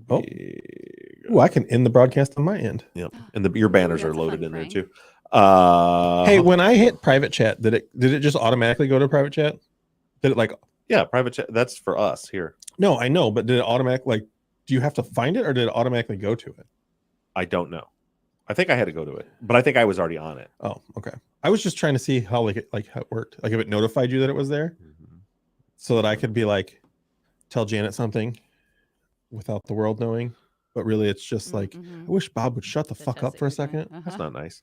Oh. Ooh, I can end the broadcast on my end. Yep. And your banners are loaded in there too. Hey, when I hit private chat, did it just automatically go to private chat? Did it like? Yeah, private chat. That's for us here. No, I know, but did it automatically like? Do you have to find it, or did it automatically go to it? I don't know. I think I had to go to it, but I think I was already on it. Oh, okay. I was just trying to see how how it worked. Like if it notified you that it was there, so that I could be like, tell Janet something without the world knowing. But really, it's just like, I wish Bob would shut the fuck up for a second. That's not nice.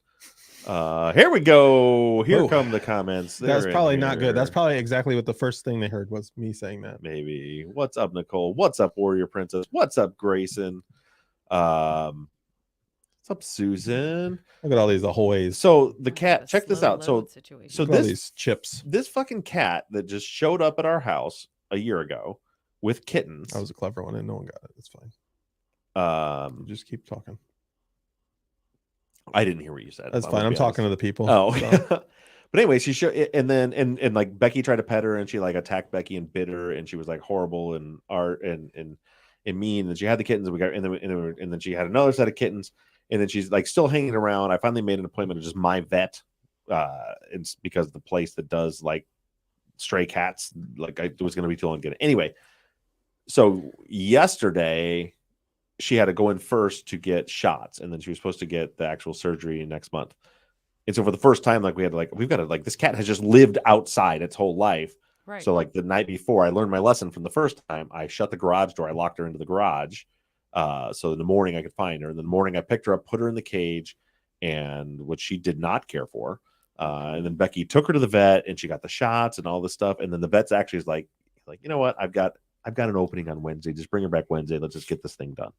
Here we go. Here come the comments. That's probably not good. That's probably exactly what the first thing they heard was me saying that. Maybe. What's up, Nicole? What's up, Warrior Princess? What's up, Grayson? What's up, Susan? Look at all these ahoys. So the cat, check this out. So these chips. This fucking cat that just showed up at our house a year ago with kittens. That was a clever one, and no one got it. It's fine. Just keep talking. I didn't hear what you said. That's fine. I'm talking to the people. Oh, so. But anyway, she showed, and then and like Becky tried to pet her, and she like attacked Becky and bit her, and she was like horrible and mean. And she had the kittens, and we got, and then she had another set of kittens, and then she's like still hanging around. I finally made an appointment to just my vet, it's because the place that does like stray cats, like I was going to be too long to get it anyway. So yesterday, she had to go in first to get shots, and then she was supposed to get the actual surgery next month. And so for the first time, like we've got to like, this cat has just lived outside its whole life. Right. So like the night before I learned my lesson from the first time, I shut the garage door. I locked her into the garage. So in the morning I could find her. And in the morning I picked her up, put her in the cage, and which she did not care for. And then Becky took her to the vet, and she got the shots and all this stuff. And then the vet's actually is like, you know what? I've got an opening on Wednesday. Just bring her back Wednesday. Let's just get this thing done.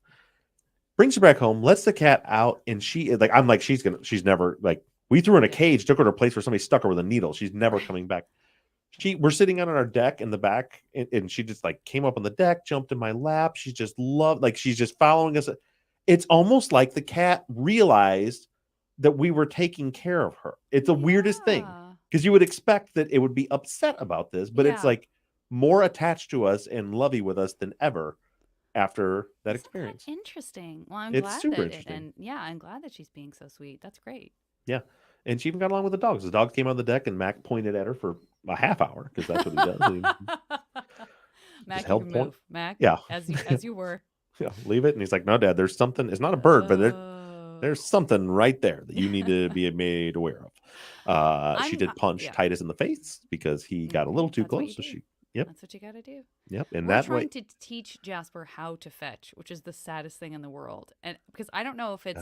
Brings her back home, lets the cat out, and she's never like, we threw her in a cage, took her to a place where somebody stuck her with a needle. She's never coming back. We're sitting out on our deck in the back, and she just like came up on the deck, jumped in my lap. She just loved, like she's just following us. It's almost like the cat realized that we were taking care of her. It's the weirdest thing, because you would expect that it would be upset about this, but it's like more attached to us and lovey with us than ever after that experience. Interesting. Well, I'm it's glad super that interesting. I'm glad that she's being so sweet. That's great. Yeah. And she even got along with the dogs. The dog came on the deck, and Mac pointed at her for a half hour, because that's what he does. Mac, you can move. Mac, yeah, as you were. Yeah, leave it. And he's like, no, Dad, there's something. It's not a bird, but there's something right there that you need to be made aware of. She did punch Titus in the face because he got a little too close. So that's what you got to do. Yep. And we're trying to teach Jasper how to fetch, which is the saddest thing in the world. And because I don't know if it's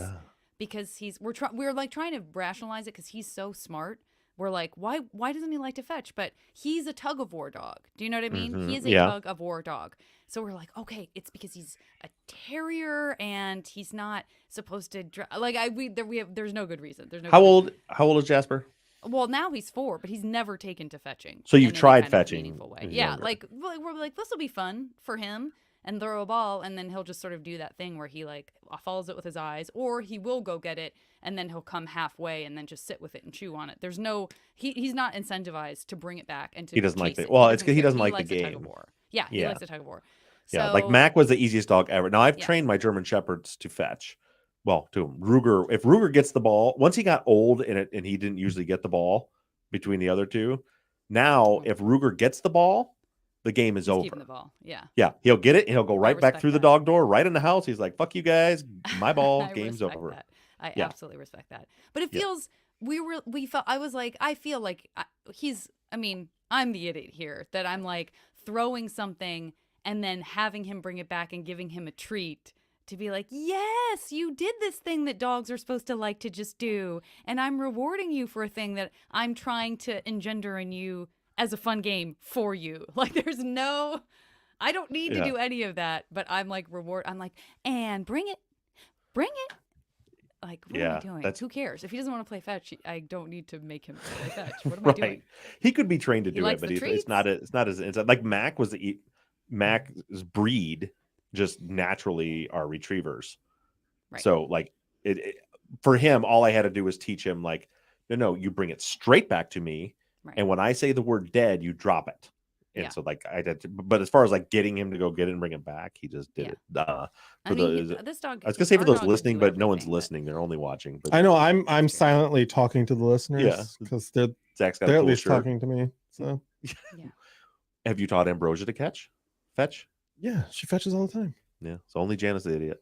because we're like trying to rationalize it because he's so smart. We're like, why doesn't he like to fetch? But he's a tug of war dog. Do you know what I mean? Mm-hmm. He is a tug of war dog. So we're like, okay, it's because he's a terrier and he's not supposed to there's no good reason. There's no. How old is Jasper? Well, now he's 4, but he's never taken to fetching. So you've tried fetching? Way. Yeah, like we're like, this will be fun for him, and throw a ball, and then he'll just sort of do that thing where he like follows it with his eyes, or he will go get it, and then he'll come halfway and then just sit with it and chew on it. There's no he's not incentivized to bring it back and to. He doesn't like it. Well, it's because he doesn't like the game. Tug of war. Yeah, he likes the tug of war. So, yeah, like Mac was the easiest dog ever. Now I've trained my German Shepherds to fetch. Well, to him. Ruger, if Ruger gets the ball, once he got old and he didn't usually get the ball between the other two. Now, if Ruger gets the ball, the game is over. Keeping the ball. Yeah. Yeah. He'll get it and he'll go right back through the dog door, right in the house. He's like, fuck you guys. My ball. Game's over. That. I absolutely respect that. But it feels, I feel like I'm the idiot here that I'm like throwing something and then having him bring it back and giving him a treat. To be like, yes, you did this thing that dogs are supposed to like to just do. And I'm rewarding you for a thing that I'm trying to engender in you as a fun game for you. Like I don't need to do any of that, but I'm like and bring it. Like, what am I doing? Who cares? If he doesn't want to play fetch, I don't need to make him play fetch. What am I doing? He could be trained to do it, but it's not as like Mac Mac's breed. Just naturally are retrievers. Right. So like it for him, all I had to do was teach him like, no, you bring it straight back to me. Right. And when I say the word dead, you drop it. And Yeah. so like I did, but as far as like getting him to go get it and bring it back, he just did it. I For mean, the, this dog. I was gonna say for our those dog can listening, do but no one's everything, but- listening. They're only watching. But I know I'm true. silently talking to the listeners because they're Zach's got they're a at cool least shirt. talking to me. So Yeah. Have you taught Ambrosia to fetch? yeah, she fetches all the time. Yeah. So only Janice the idiot.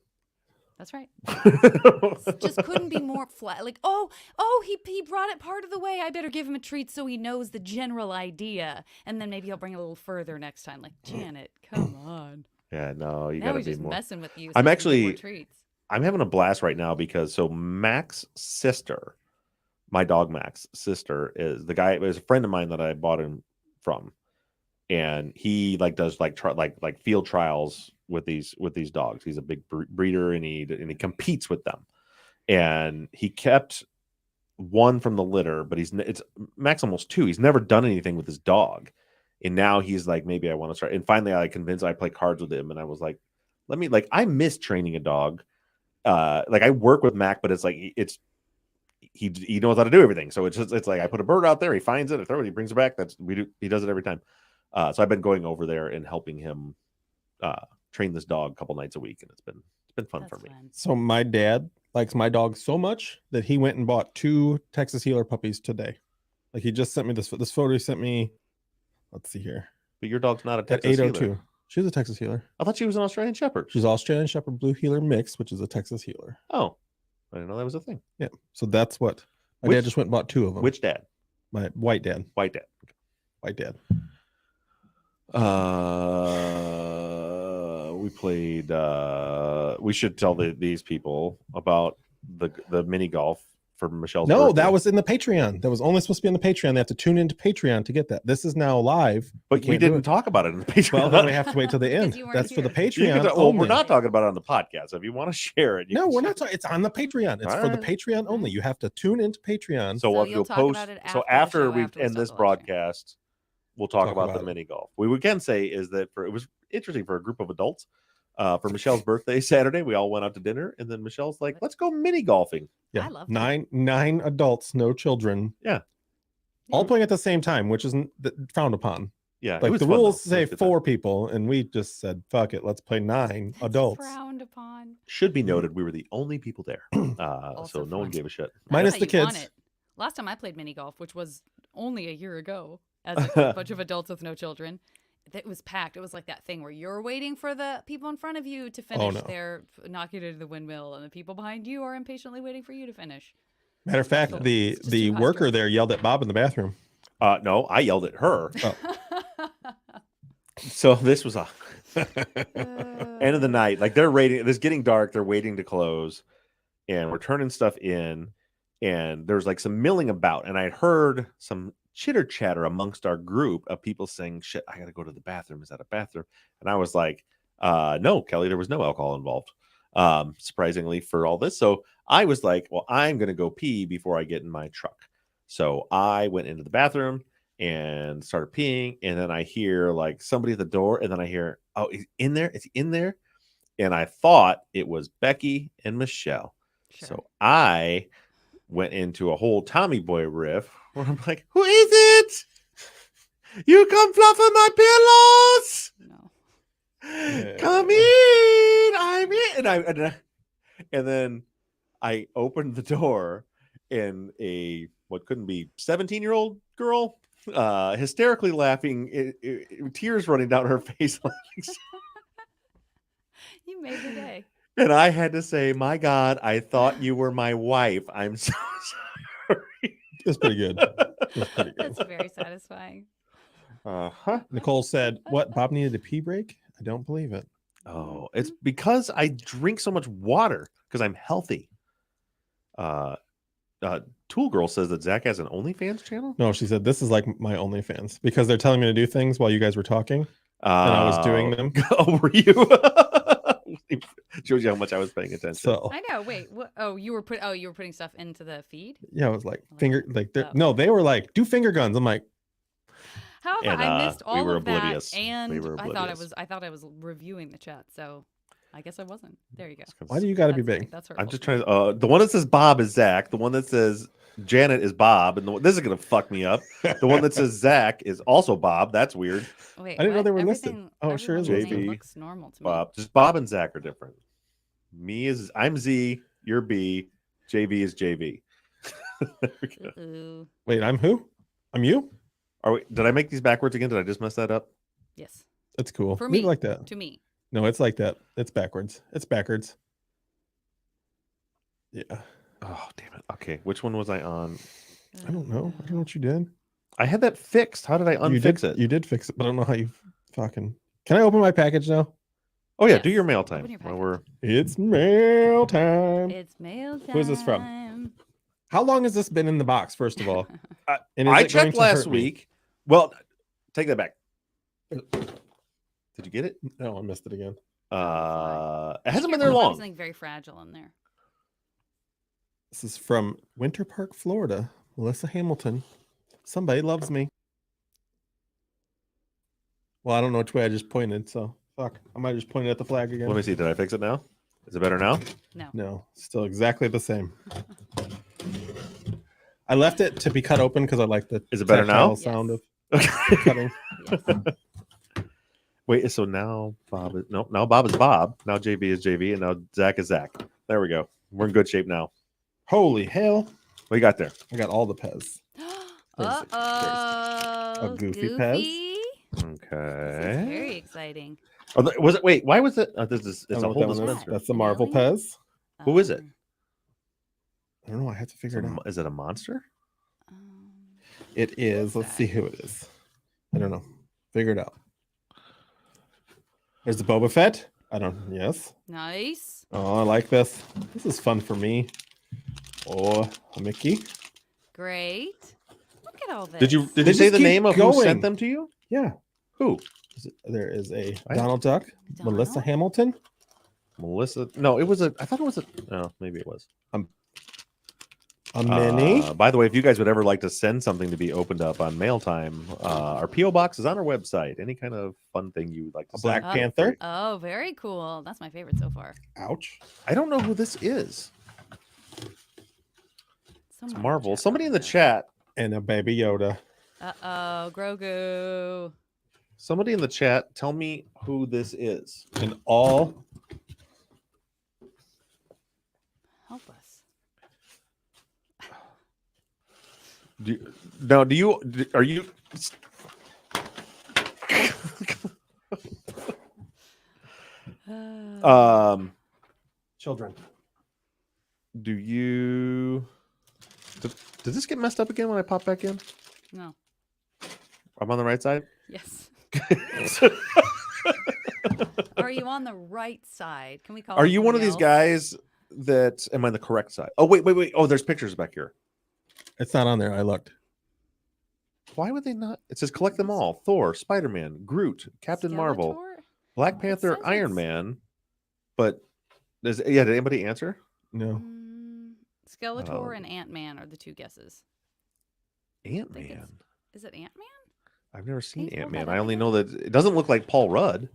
That's right. Just couldn't be more flat. Like, he brought it part of the way. I better give him a treat so he knows the general idea, and then maybe I'll bring it a little further next time. Like, Janet, come on. Yeah, no, you Now gotta he's be just more. messing with you. So I'm you can get actually- more treats. I'm having a blast right now because Mac's sister, my dog Mac's sister, is the guy. Is a friend of mine that I bought him from, and he like does like field trials with these dogs. He's a big breeder, and he competes with them. And he kept one from the litter, but it's Mac's almost 2. He's never done anything with his dog, and now he's like, maybe I want to start. And finally, I convinced. I play cards with him, and I was like, I miss training a dog. Like I work with Mac, but it's like he knows how to do everything. So it's like I put a bird out there, he finds it, I throw it, he brings it back. He does it every time. So I've been going over there and helping him train this dog a couple nights a week, and it's been fun That's for me. fun. So my dad likes my dog so much that he went and bought 2 Texas Healer puppies today. Like he just sent me this photo. He sent me. Let's see here. But your dog's not a At Texas 802. Healer. She's a Texas Healer. I thought she was an Australian Shepherd. She's Australian Shepherd Blue Healer mix, which is a Texas Healer. Oh, I didn't know that was a thing. Yeah. So that's what my dad just went and bought 2 of them. Which dad? My white dad. White dad. White dad. We played. We should tell these people about the mini golf for Michelle's No, birthday. that was in the Patreon. That was only supposed to be in the Patreon. They have to tune into Patreon to get that. This is now live. But we can't do didn't it. talk about it in the Patreon. Well, then we have to wait till the Because end. you weren't That's for the here. Patreon. Well, we're only. not talking about it on the podcast. If you want to share it, you No, can we're share not talking. It's on the Patreon. It's All for the right. Patreon only. You have to tune into Patreon. it. So we'll you'll talk post. about it So after the after show, we after we end stop this the live stream. broadcast, we'll talk Talk about about the it. mini golf. We can say is that it was interesting for a group of adults. For Michelle's birthday Saturday, we all went out to dinner, and then Michelle's like, "Let's go mini golfing." Yeah, I love that. nine adults, no children. Yeah. All playing at the same time, which is frowned upon. Yeah, it Like was the fun, though. rules It was say a good time. 4 people, and we just said, "Fuck it, let's play 9 That's adults." frowned upon. Should be noted, we were the only people there, so Also no one fun. gave a shit. That's Minus how the you want kids. it. Last time I played mini golf, which was only a year ago, as a bunch of adults with no children, it was packed. It was like that thing where you're waiting for the people in front of you to finish no. their knocking into the windmill, and the people behind you are impatiently waiting for you to finish. Matter of fact, So, the it's just the too high worker stress. there yelled at Bob in the bathroom. No, I yelled at her. Oh. So this was a end of the night. Like they're waiting. It's getting dark. They're waiting to close, and we're turning stuff in. And there's like some milling about, and I heard some chitter chatter amongst our group of people saying, "Shit, I gotta go to the bathroom. Is that a bathroom?" And I was like, "No, Kelly, there was no alcohol involved." Surprisingly for all this, so I was like, "Well, I'm gonna go pee before I get in my truck." So I went into the bathroom and started peeing, and then I hear like somebody at the door, and then I hear, "Oh, he's in there! It's in there!" And I thought it was Becky and Michelle. Sure. So I went into a whole Tommy Boy riff where I'm like, "Who is it? You come fluffing my pillows? No. Come in! I'm in!" And then I opened the door, and what couldn't be 17-year-old girl, hysterically laughing, tears running down her face, You made the day. and I had to say, "My God, I thought you were my wife. I'm so sorry." It's pretty good. It's pretty good. That's very satisfying. Uh-huh. Nicole said, "What? Bob needed a pee break? I don't believe it." Oh, it's because I drink so much water because I'm healthy. Tool Girl says that Zach has an OnlyFans channel. No, she said this is like my OnlyFans because they're telling me to do things while you guys were talking, and I was doing them. Oh, were you? Shows you how much I was paying attention. So I know. Wait. What? Oh, you were putting stuff into the feed. yeah, it was like Like, finger like oh. no, they were like do finger guns. I'm like, However, And, I missed we all were of oblivious. that, and We were I thought oblivious. I was reviewing the chat. So I guess I wasn't. There you go. Why do you got to be That's big? That's hurtful. I'm just trying to. The one that says Bob is Zach. The one that says Janet is Bob, and this is gonna fuck me up. The one that says Zach is also Bob. That's weird. Wait, I didn't know what? they were listed. Everything- Oh, it sure is everyone's listed. name JB, looks normal to me. Bob, just Bob and Zach are different. I'm Z. You're B. JV is JV. There we go. Ooh. Wait, I'm who? I'm you? Did I make these backwards again? Did I just mess that up? Yes. That's cool. For Leave me. it like that. To me. No, it's like that. It's backwards. It's backwards. Yeah. Oh, damn it. Okay, which one was I on? I don't know. I don't know what you did. I had that fixed. How did I unfix it? You did fix it, but I don't know how you fucking. Can I open my package now? Oh yeah, Yes. do your mail time. Open your While package. we're It's mail time. It's mail time. Who is this from? How long has this been in the box, first of all? And is I it going checked to last hurt me? week. Well, take that back. Did you get it? No, I missed it again. It hasn't been there long. Something very fragile in there. This is from Winter Park, Florida. Melissa Hamilton. Somebody loves me. Well, I don't know which way I just pointed, so fuck. I might just point at the flag again. Let me see. Did I fix it now? Is it better now? No. No, still exactly the same. I left it to be cut open because I like the Is it better now? tactile sound Yes. of cutting. Yes. Wait, so now Bob is now Bob is Bob. Now JB is JV, and now Zach is Zach. There we go. We're in good shape now. Holy hell. What you got there? I got all the Pez. Uh oh. A goofy Pez? This Okay. is very exciting. Was it? Wait, why was it? This is. I It's don't a know whole what that one is. dispenser. That's the An Marvel alien? Pez. Who is it? I don't know. I have to figure it out. Is it a monster? Um, It is. is Let's that? see who it is. I don't know. Figure it out. There's the Boba Fett. I don't. Yes. nice. Oh, I like this. This is fun for me. Oh, a Mickey. Great. Look at all this. Did you They say just the keep name of who going. sent them to you? Yeah. Who? There is a I- Donald Duck. Melissa Donald? Hamilton. Melissa? No, it was a. I thought it was a. No, maybe it was. A Minnie. By the way, if you guys would ever like to send something to be opened up on mail time, our PO box is on our website. Any kind of fun thing you would like to A Black send. Panther. Oh, very cool. That's my favorite so far. Ouch. I don't know who this is. It's Someone Marvel. chat Somebody in the box. chat. And a Baby Yoda. Uh-oh, Grogu. Somebody in the chat. Tell me who this is. And all. Help us. Are you? Children. Do you? Did this get messed up again when I pop back in? No. I'm on the right side. Yes. Are you on the right side? Can we call Are it you one of something these else? guys that am I on the correct side? Oh wait. Oh, there's pictures back here. It's not on there. I looked. Why would they not? It says collect them all: Thor, Spider-Man, Groot, Captain Marvel, Skeletor? Black Panther, says Iron it's- Man. But did anybody answer? No. Skeletor Oh. and Ant-Man are the two guesses. Ant think Man. Is it Ant-Man? I've never seen you pull Ant Man. that I up only again? know that it doesn't look like Paul Rudd.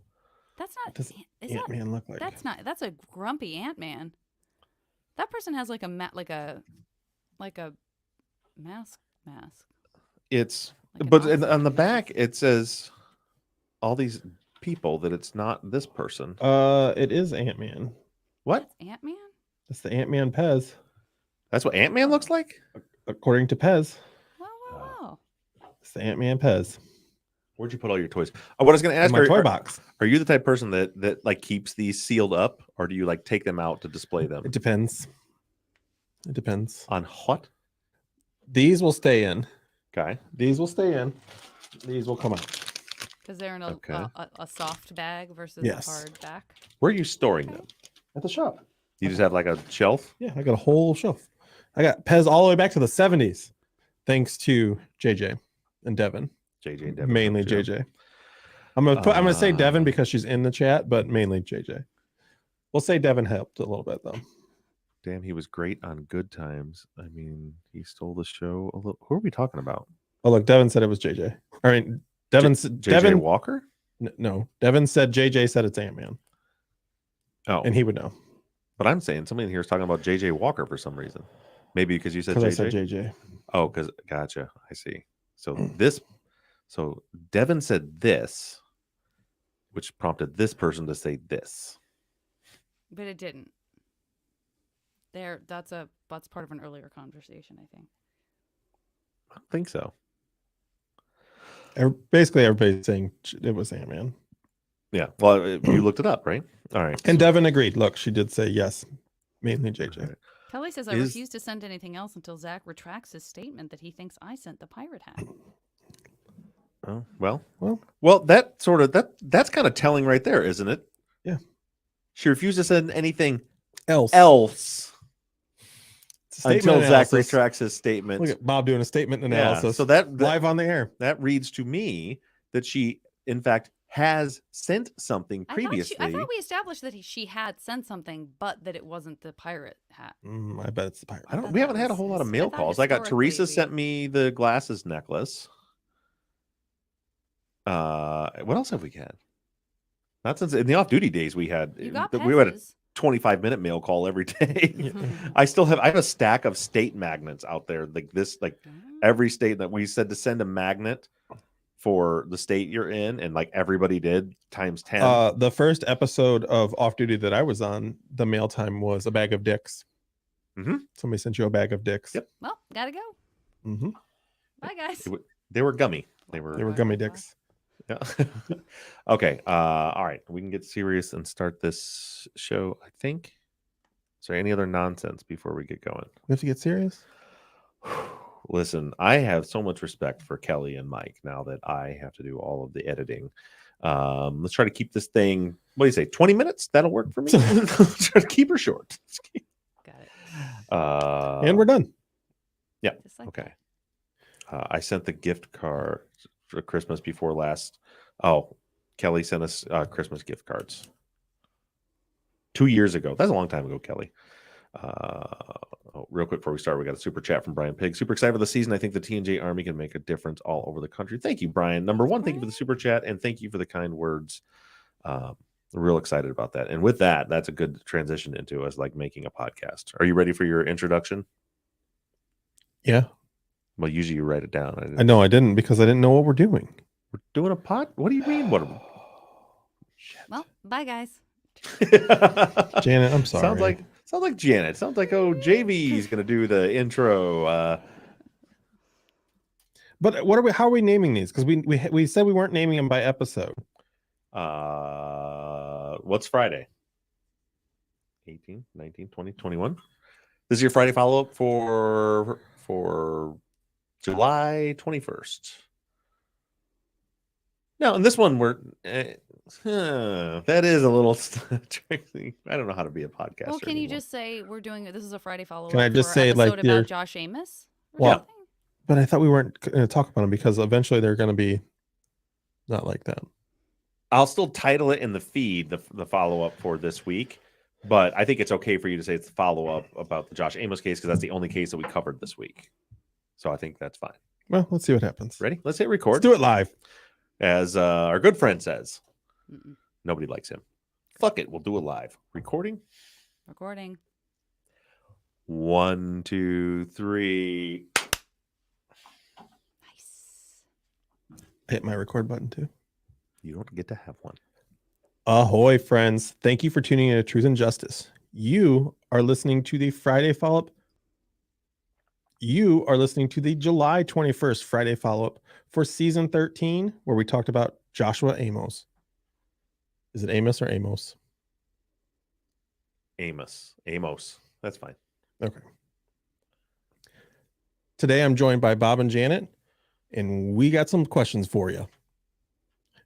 That's not. Does Is Ant that? Man look like? That's not. That's a grumpy Ant-Man. That person has like a mask. It's Like an but oxygen on the mask. back it says all these people that it's not this person. It is Ant Man. What? That's Ant-Man. That's the Ant Man Pez, That's what Ant Man looks like? according to Pez. Wow. It's the Ant Man Pez. Where'd you put all your toys? What I was going to In ask, my toy box. are you the type of person that like keeps these sealed up, or do you like take them out to display them? It depends. It depends. On what? These will stay in. Okay. These will stay in. These will come out. Because they're in Okay. a soft bag versus Yes. a hard back. Where are you storing them? At the shop. You just have like a shelf? Yeah, I got a whole shelf. I got Pez all the way back to the 70s, thanks to JJ and Devin. JJ and Devin. Mainly Yeah. JJ. I'm gonna say Devin because she's in the chat, but mainly JJ. We'll say Devin helped a little bit though. Damn, he was great on Good Times. I mean, he stole the show a little. Who are we talking about? Oh look, Devin said it was JJ. I mean, Devin. JJ Devin. Walker? No, Devin said JJ said it's Ant Man. Oh, and he would know but I'm saying somebody in here is talking about JJ Walker for some reason. Maybe because you said because JJ. I said JJ. Oh, because gotcha. I see. So Devin said this, which prompted this person to say this. But it didn't. That's part of an earlier conversation, I think. I don't think so. Basically, everybody's saying it was Ant-Man. Yeah. Well, you looked it up, right? All right. And Devin agreed. Look, she did say yes, mainly JJ. Right. Kelly says, I refuse to send anything else until Zach retracts his statement that he thinks I sent the pirate hat. Oh, well, that's kind of telling right there, isn't it? Yeah. She refused to send anything else until analysis. Zach retracts his statement. Look at Bob doing a statement analysis. Yeah, so that live on the air. That reads to me that she, in fact, has sent something previously. I thought we established that she had sent something, but that it wasn't the pirate hat. I bet it's the pirate. We haven't had a whole lot of mail calls. I got Teresa sent me the glasses necklace. What else have we had? Not since in the off-duty days we had a 25-minute mail call every day. I have a stack of state magnets out there like this, every state that we said to send a magnet for the state you're in, and like everybody did times 10. The first episode of Off Duty that I was on, the mail time was a bag of dicks. Mm-hmm. Somebody sent you a bag of dicks. Yep. Well, gotta go. Mm-hmm. Bye, guys. They were gummy. They were gummy dicks. Yeah. Okay. All right. We can get serious and start this show, I think. Is there any other nonsense before we get going? We have to get serious? Listen, I have so much respect for Kelly and Mike now that I have to do all of the editing. Let's try to keep this thing, what do you say, 20 minutes? That'll work for me. Let's try to keep her short. Got it. And we're done. Yeah. Okay. I sent the gift card for Christmas before last. Oh, Kelly sent us Christmas gift cards 2 years ago. That's a long time ago, Kelly. Real quick before we start, we got a super chat from Brian Pig. Super excited for the season. I think the TNJ Army can make a difference all over the country. Thank you, Brian. Number one, thank you for the super chat, and thank you for the kind words. Real excited about that. And with that, that's a good transition into us like making a podcast. Are you ready for your introduction? Yeah. Well, usually you write it down. I know I didn't because I didn't know what we're doing. We're doing a pod? What do you mean? Well, bye, guys. Janet, I'm sorry. Sounds like Janet. Sounds like JV's gonna do the intro. But how are we naming these? Because we said we weren't naming them by episode. What's Friday? 18, 19, 20, 21. This is your Friday follow-up for July 21st. No, and this one that is a little tricky. I don't know how to be a podcaster. Well, can you just say we're doing this is a Friday follow-up? Can I just say about Josh Amos? Well, but I thought we weren't going to talk about them because eventually they're going to be not like that. I'll still title it in the feed the follow-up for this week, but I think it's okay for you to say it's the follow-up about the Josh Amos case because that's the only case that we covered this week. So I think that's fine. Well, let's see what happens. Ready? Let's hit record. Let's do it live. As our good friend says, nobody likes him. Fuck it. We'll do it live. Recording. 1, 2, 3. Nice. I hit my record button too. You don't get to have one. Ahoy, friends. Thank you for tuning in to Truth and Justice. You are listening to the Friday follow-up. You are listening to the July 21st Friday follow-up for season 13, where we talked about Joshua Amos. Is it Amos or Amos? Amos. That's fine. Okay. Today I'm joined by Bob and Janet, and we got some questions for you.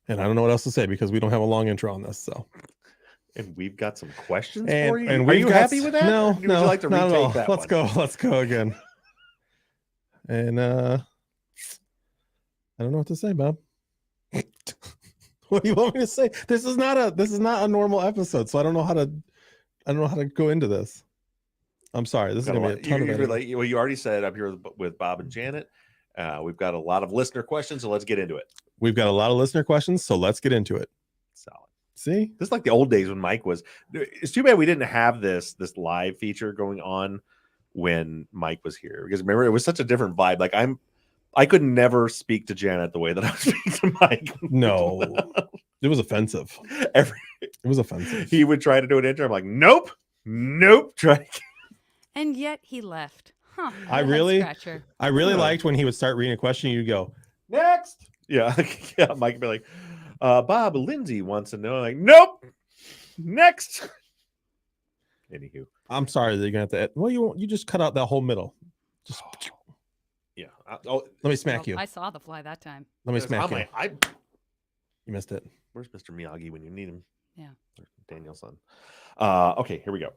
And I don't know what else to say because we don't have a long intro on this. So, and we've got some questions for you. And are you happy with that? No, would you like to not at all. That Let's go. Let's go again. And I don't know what to say, Bob. What do you want me to say? This is not a normal episode, so I don't know how to go into this. I'm sorry. This is gonna be a ton of editing. Well, you already said I'm here with Bob and Janet. We've got a lot of listener questions, so let's get into it. We've got a lot of listener questions, so let's get into it. See, This is like the old days when Mike was. It's too bad we didn't have this live feature going on when Mike was here, because remember, it was such a different vibe. Like I could never speak to Janet the way that I was speaking to Mike. no, it was offensive. It was offensive. He would try to do an intro. I'm like, nope. Try. And yet he left. Huh. I what a really head-scratcher. liked when he would start reading a question. You'd go, Next. Yeah. Yeah. Mike would be like, Bob, Lindsay wants to know. I'm like, nope. Next. Anywho. I'm sorry that you're gonna have to. Well, you just cut out that whole middle. Just Yeah. let me smack Well, you. I saw the fly that time. Let me smack you. you. You missed it. Where's Mr. Miyagi when you need him? Yeah. Daniel's son. Okay, here we go.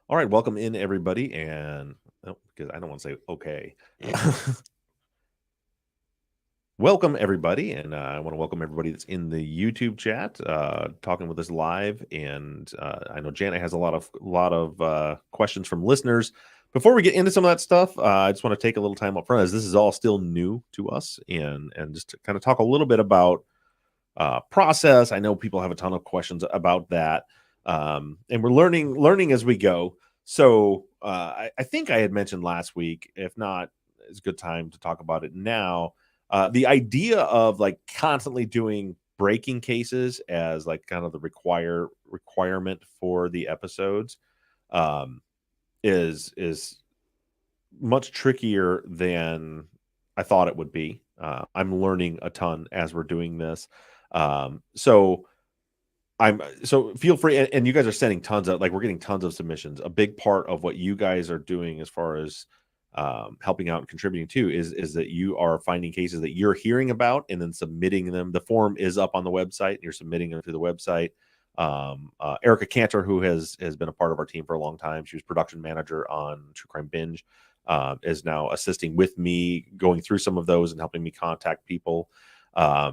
All right, welcome in everybody, and because I don't want to say okay. Welcome everybody, and I want to welcome everybody that's in the YouTube chat, talking with us live. And I know Janet has a lot of questions from listeners. Before we get into some of that stuff, I just want to take a little time up front, as this is all still new to us, and just to kind of talk a little bit about process. I know people have a ton of questions about that, and we're learning as we go. So I think I had mentioned last week, if not, it's a good time to talk about it now. The idea of like constantly doing breaking cases as like kind of the requirement for the episodes is much trickier than I thought it would be. I'm learning a ton as we're doing this. So feel free, and you guys are sending tons of, like, we're getting tons of submissions. A big part of what you guys are doing as far as helping out and contributing to is that you are finding cases that you're hearing about and then submitting them. The form is up on the website, and you're submitting them to the website. Erica Cantor, who has been a part of our team for a long time, she was production manager on True Crime Binge, is now assisting with me going through some of those and helping me contact people. But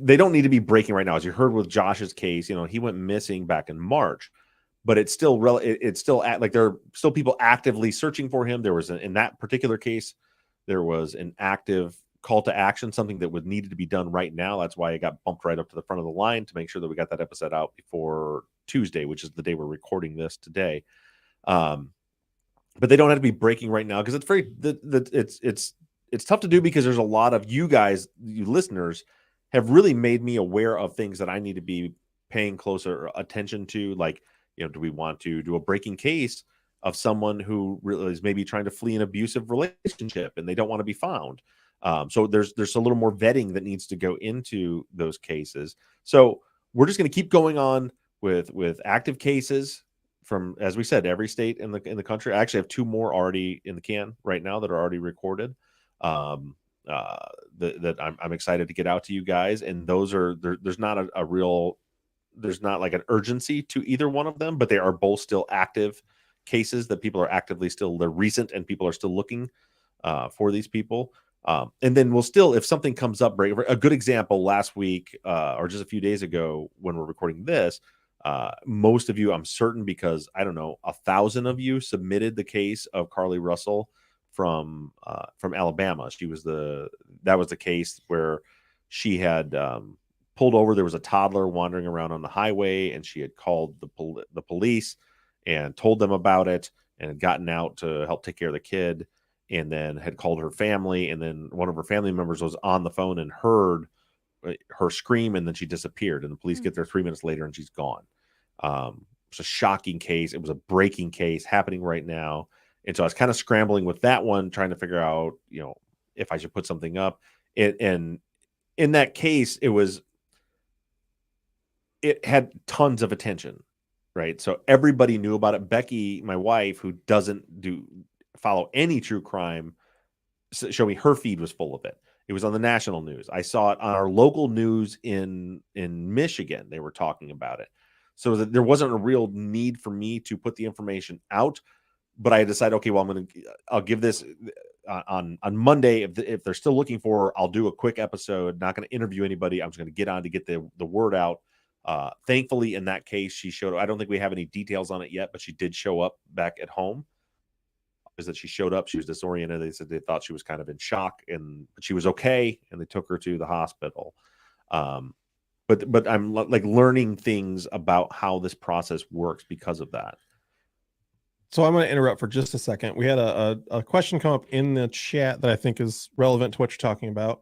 they don't need to be breaking right now. As you heard with Josh's case, he went missing back in March, but it's still like there are still people actively searching for him. There was in that particular case, there was an active call to action, something that would needed to be done right now. That's why it got bumped right up to the front of the line to make sure that we got that episode out before Tuesday, which is the day we're recording this today. But they don't have to be breaking right now, because it's tough to do, because there's a lot of you guys, you listeners, have really made me aware of things that I need to be paying closer attention to. Like, do we want to do a breaking case of someone who really is maybe trying to flee an abusive relationship and they don't want to be found? So there's a little more vetting that needs to go into those cases. So we're just going to keep going on with active cases from, as we said, every state in the country. I actually have 2 more already in the can right now that are already recorded. That I'm excited to get out to you guys, and those are there's not like an urgency to either one of them, but they are both still active cases that people are actively they're recent, and people are still looking for these people. And then we'll still, if something comes up, a good example last week or just a few days ago when we're recording this, most of you, I'm certain, because I don't know, 1,000 of you submitted the case of Carly Russell from Alabama. That was the case where she had pulled over. There was a toddler wandering around on the highway, and she had called the police and told them about it, and had gotten out to help take care of the kid, and then had called her family, and then one of her family members was on the phone and heard her scream, and then she disappeared, and the police get there 3 minutes later and she's gone. It's a shocking case. It was a breaking case happening right now. And so I was kind of scrambling with that one, trying to figure out, if I should put something up. And in that case, it had tons of attention, right? So everybody knew about it. Becky, my wife, who doesn't follow any true crime, showed me her feed was full of it. It was on the national news. I saw it on our local news in Michigan. They were talking about it. So that there wasn't a real need for me to put the information out. But I decided, okay, well, I'll give this on Monday. If they're still looking for her, I'll do a quick episode. Not going to interview anybody. I'm just going to get on to get the word out. Thankfully, in that case, she showed up. I don't think we have any details on it yet, but she did show up back at home. is that she showed up, she was disoriented. They said they thought she was kind of in shock, but she was okay, and they took her to the hospital. But I'm like learning things about how this process works because of that. So I'm going to interrupt for just a second. We had a question come up in the chat that I think is relevant to what you're talking about.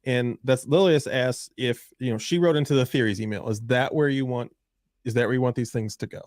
And that's Lilius asks if, she wrote into the theories email. Is that where you want these things to go?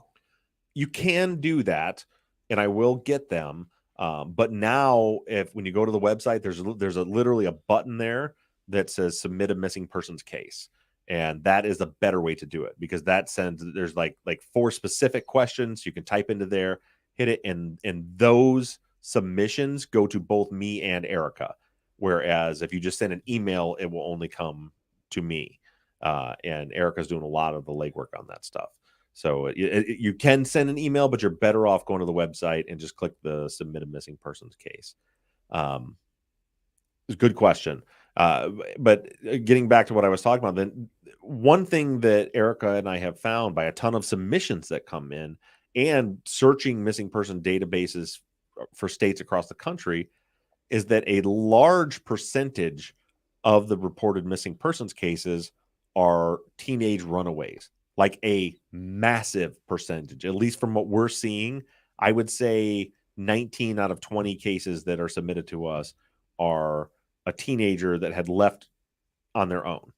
You can do that, and I will get them. But now when you go to the website, there's literally a button there that says submit a missing persons case. And that is a better way to do it, because there's like 4 specific questions you can type into there, hit it, and those submissions go to both me and Erica. Whereas if you just send an email, it will only come to me. And Erica's doing a lot of the legwork on that stuff. So you can send an email, but you're better off going to the website and just click the submit a missing persons case. It's a good question. But getting back to what I was talking about, then one thing that Erica and I have found by a ton of submissions that come in and searching missing person databases for states across the country is that a large percentage of the reported missing persons cases are teenage runaways, like a massive percentage, at least from what we're seeing. I would say 19 out of 20 cases that are submitted to us are a teenager that had left on their own,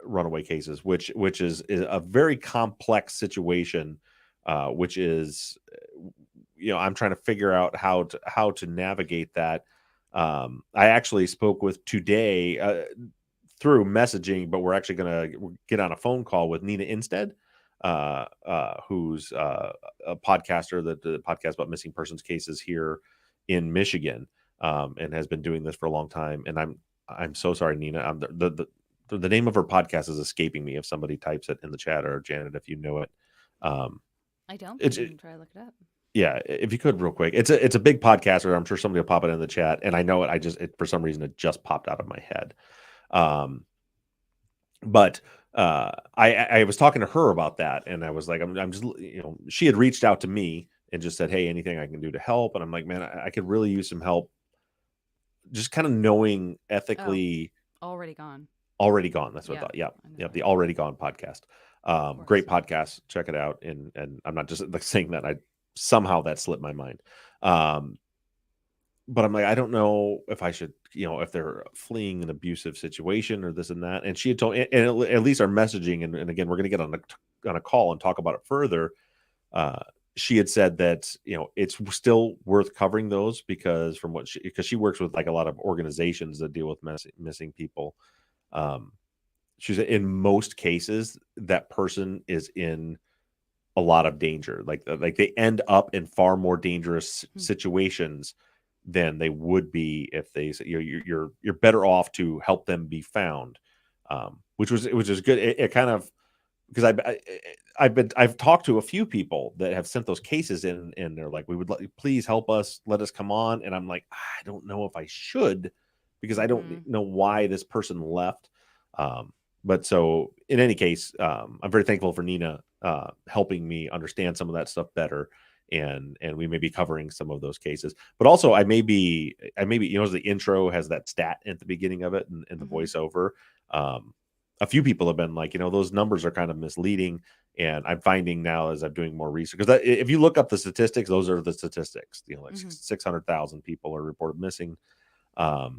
runaway cases, which is a very complex situation, which is, I'm trying to figure out how to navigate that. I actually spoke with today through messaging, but we're actually going to get on a phone call with Nina Instead, who's a podcaster that the podcast about missing persons cases here in Michigan, and has been doing this for a long time. And I'm so sorry, Nina. The name of her podcast is escaping me. If somebody types it in the chat, or Janet, if you know it. I don't. You can try to look it up. Yeah, if you could real quick. It's a big podcaster. I'm sure somebody will pop it in the chat, and I know it. For some reason, it just popped out of my head. But I was talking to her about that, and I was like, I'm just, she had reached out to me and just said, hey, anything I can do to help? And I'm like, man, I could really use some help. Just kind of knowing ethically. Already Gone. Already Gone. That's what I thought. Yeah. The Already Gone podcast. Great podcast. Check it out. And I'm not just like saying that. Somehow that slipped my mind. But I'm like, I don't know if I should, if they're fleeing an abusive situation or this and that. And she had told, and at least our messaging, and again, we're going to get on a call and talk about it further. She had said that, it's still worth covering those because she works with like a lot of organizations that deal with missing people. She said in most cases that person is in a lot of danger. Like they end up in far more dangerous situations than they would be if they say you're better off to help them be found, which is good. It kind of, because I've talked to a few people that have sent those cases in, and they're like, we would please help us, let us come on. And I'm like, I don't know if I should, because I don't know why this person left. But so in any case, I'm very thankful for Nina helping me understand some of that stuff better. And we may be covering some of those cases, but also I may be, as the intro has that stat at the beginning of it and the voiceover, a few people have been like, those numbers are kind of misleading. And I'm finding now as I'm doing more research, because if you look up the statistics, those are the statistics, 600,000 people are reported missing, or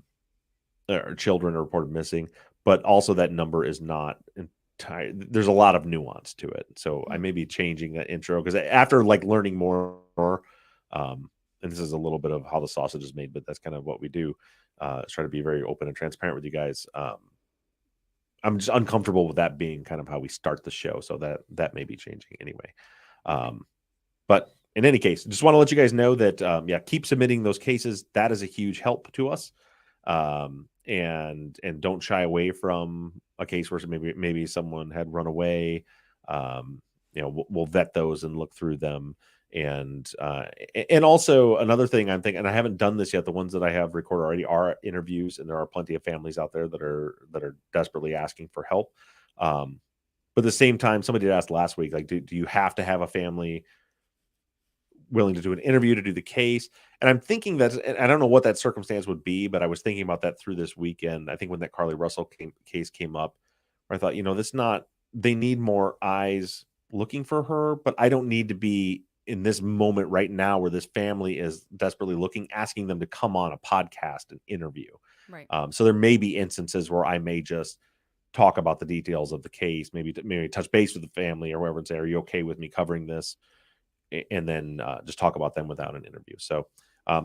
children are reported missing, but also that number is not there's a lot of nuance to it. So I may be changing that intro, because after like learning more, and this is a little bit of how the sausage is made, but that's kind of what we do, is try to be very open and transparent with you guys. I'm just uncomfortable with that being kind of how we start the show. So that may be changing anyway. But in any case, just want to let you guys know that, keep submitting those cases. That is a huge help to us. And don't shy away from a case where maybe someone had run away. We'll vet those and look through them. And also another thing I'm thinking, and I haven't done this yet, the ones that I have recorded already are interviews, and there are plenty of families out there that are desperately asking for help. But at the same time, somebody did ask last week, like, do you have to have a family willing to do an interview to do the case. And I'm thinking that, and I don't know what that circumstance would be, but I was thinking about that through this weekend. I think when that Carly Russell case came up, where I thought, they need more eyes looking for her, but I don't need to be in this moment right now where this family is desperately looking, asking them to come on a podcast and interview. Right. So there may be instances where I may just talk about the details of the case, maybe touch base with the family or whoever and say, are you okay with me covering this? And then just talk about them without an interview. So